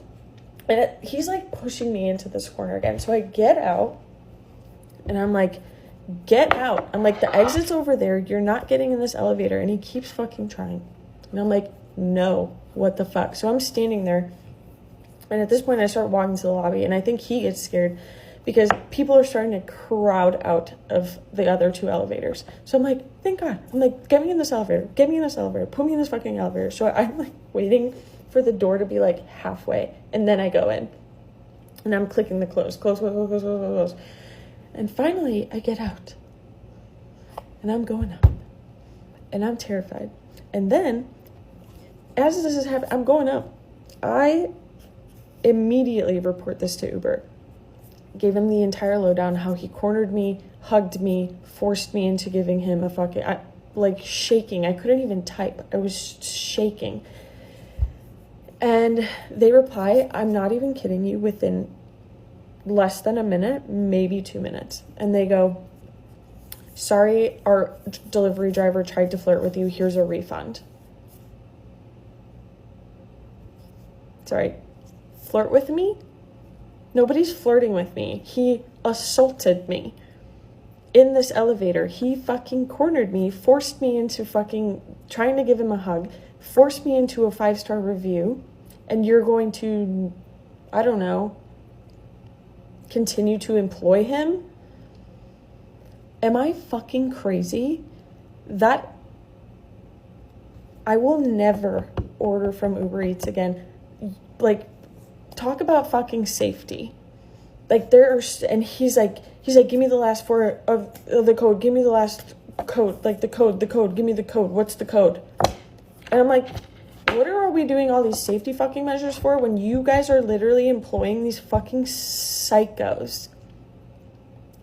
And he's like pushing me into this corner again. So I get out. And I'm like, get out. I'm like, the exit's over there. You're not getting in this elevator. And he keeps fucking trying. And I'm like, no, what the fuck? So I'm standing there. And at this point, I start walking to the lobby. And I think he gets scared because people are starting to crowd out of the other two elevators. So I'm like, thank God. I'm like, get me in this elevator. Get me in this elevator. Put me in this fucking elevator. So I'm like waiting for the door to be like halfway. And then I go in. And I'm clicking the close. Close. And finally, I get out. And I'm going up. And I'm terrified. And then, as this is happening, I'm going up. I immediately report this to Uber. Gave him the entire lowdown, how he cornered me, hugged me, forced me into giving him a fucking, like shaking. I couldn't even type. I was shaking. And they reply, I'm not even kidding you, within less than a minute, maybe 2 minutes. And they go, sorry, our delivery driver tried to flirt with you. Here's a refund. Sorry, flirt with me? Nobody's flirting with me. He assaulted me in this elevator. He fucking cornered me, forced me into fucking trying to give him a hug, forced me into a 5-star review, and you're going to, I don't know, continue to employ him? Am I fucking crazy? That I will never order from Uber Eats again. Like, talk about fucking safety. Like, and he's like, give me the last 4 of the code. Give me the last code. Like, the code. Give me the code. What's the code? And I'm like, what are we doing all these safety fucking measures for when you guys are literally employing these fucking psychos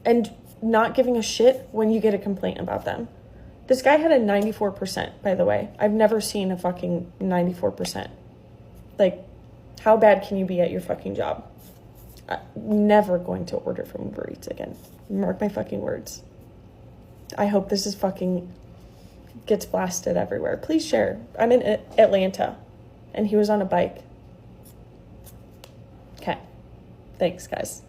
and not giving a shit when you get a complaint about them? This guy had a 94%, by the way. I've never seen a fucking 94%. Like, how bad can you be at your fucking job? I'm never going to order from Uber Eats again. Mark my fucking words. I hope this is fucking gets blasted everywhere. Please share. I'm in Atlanta, and he was on a bike. Okay. Thanks, guys.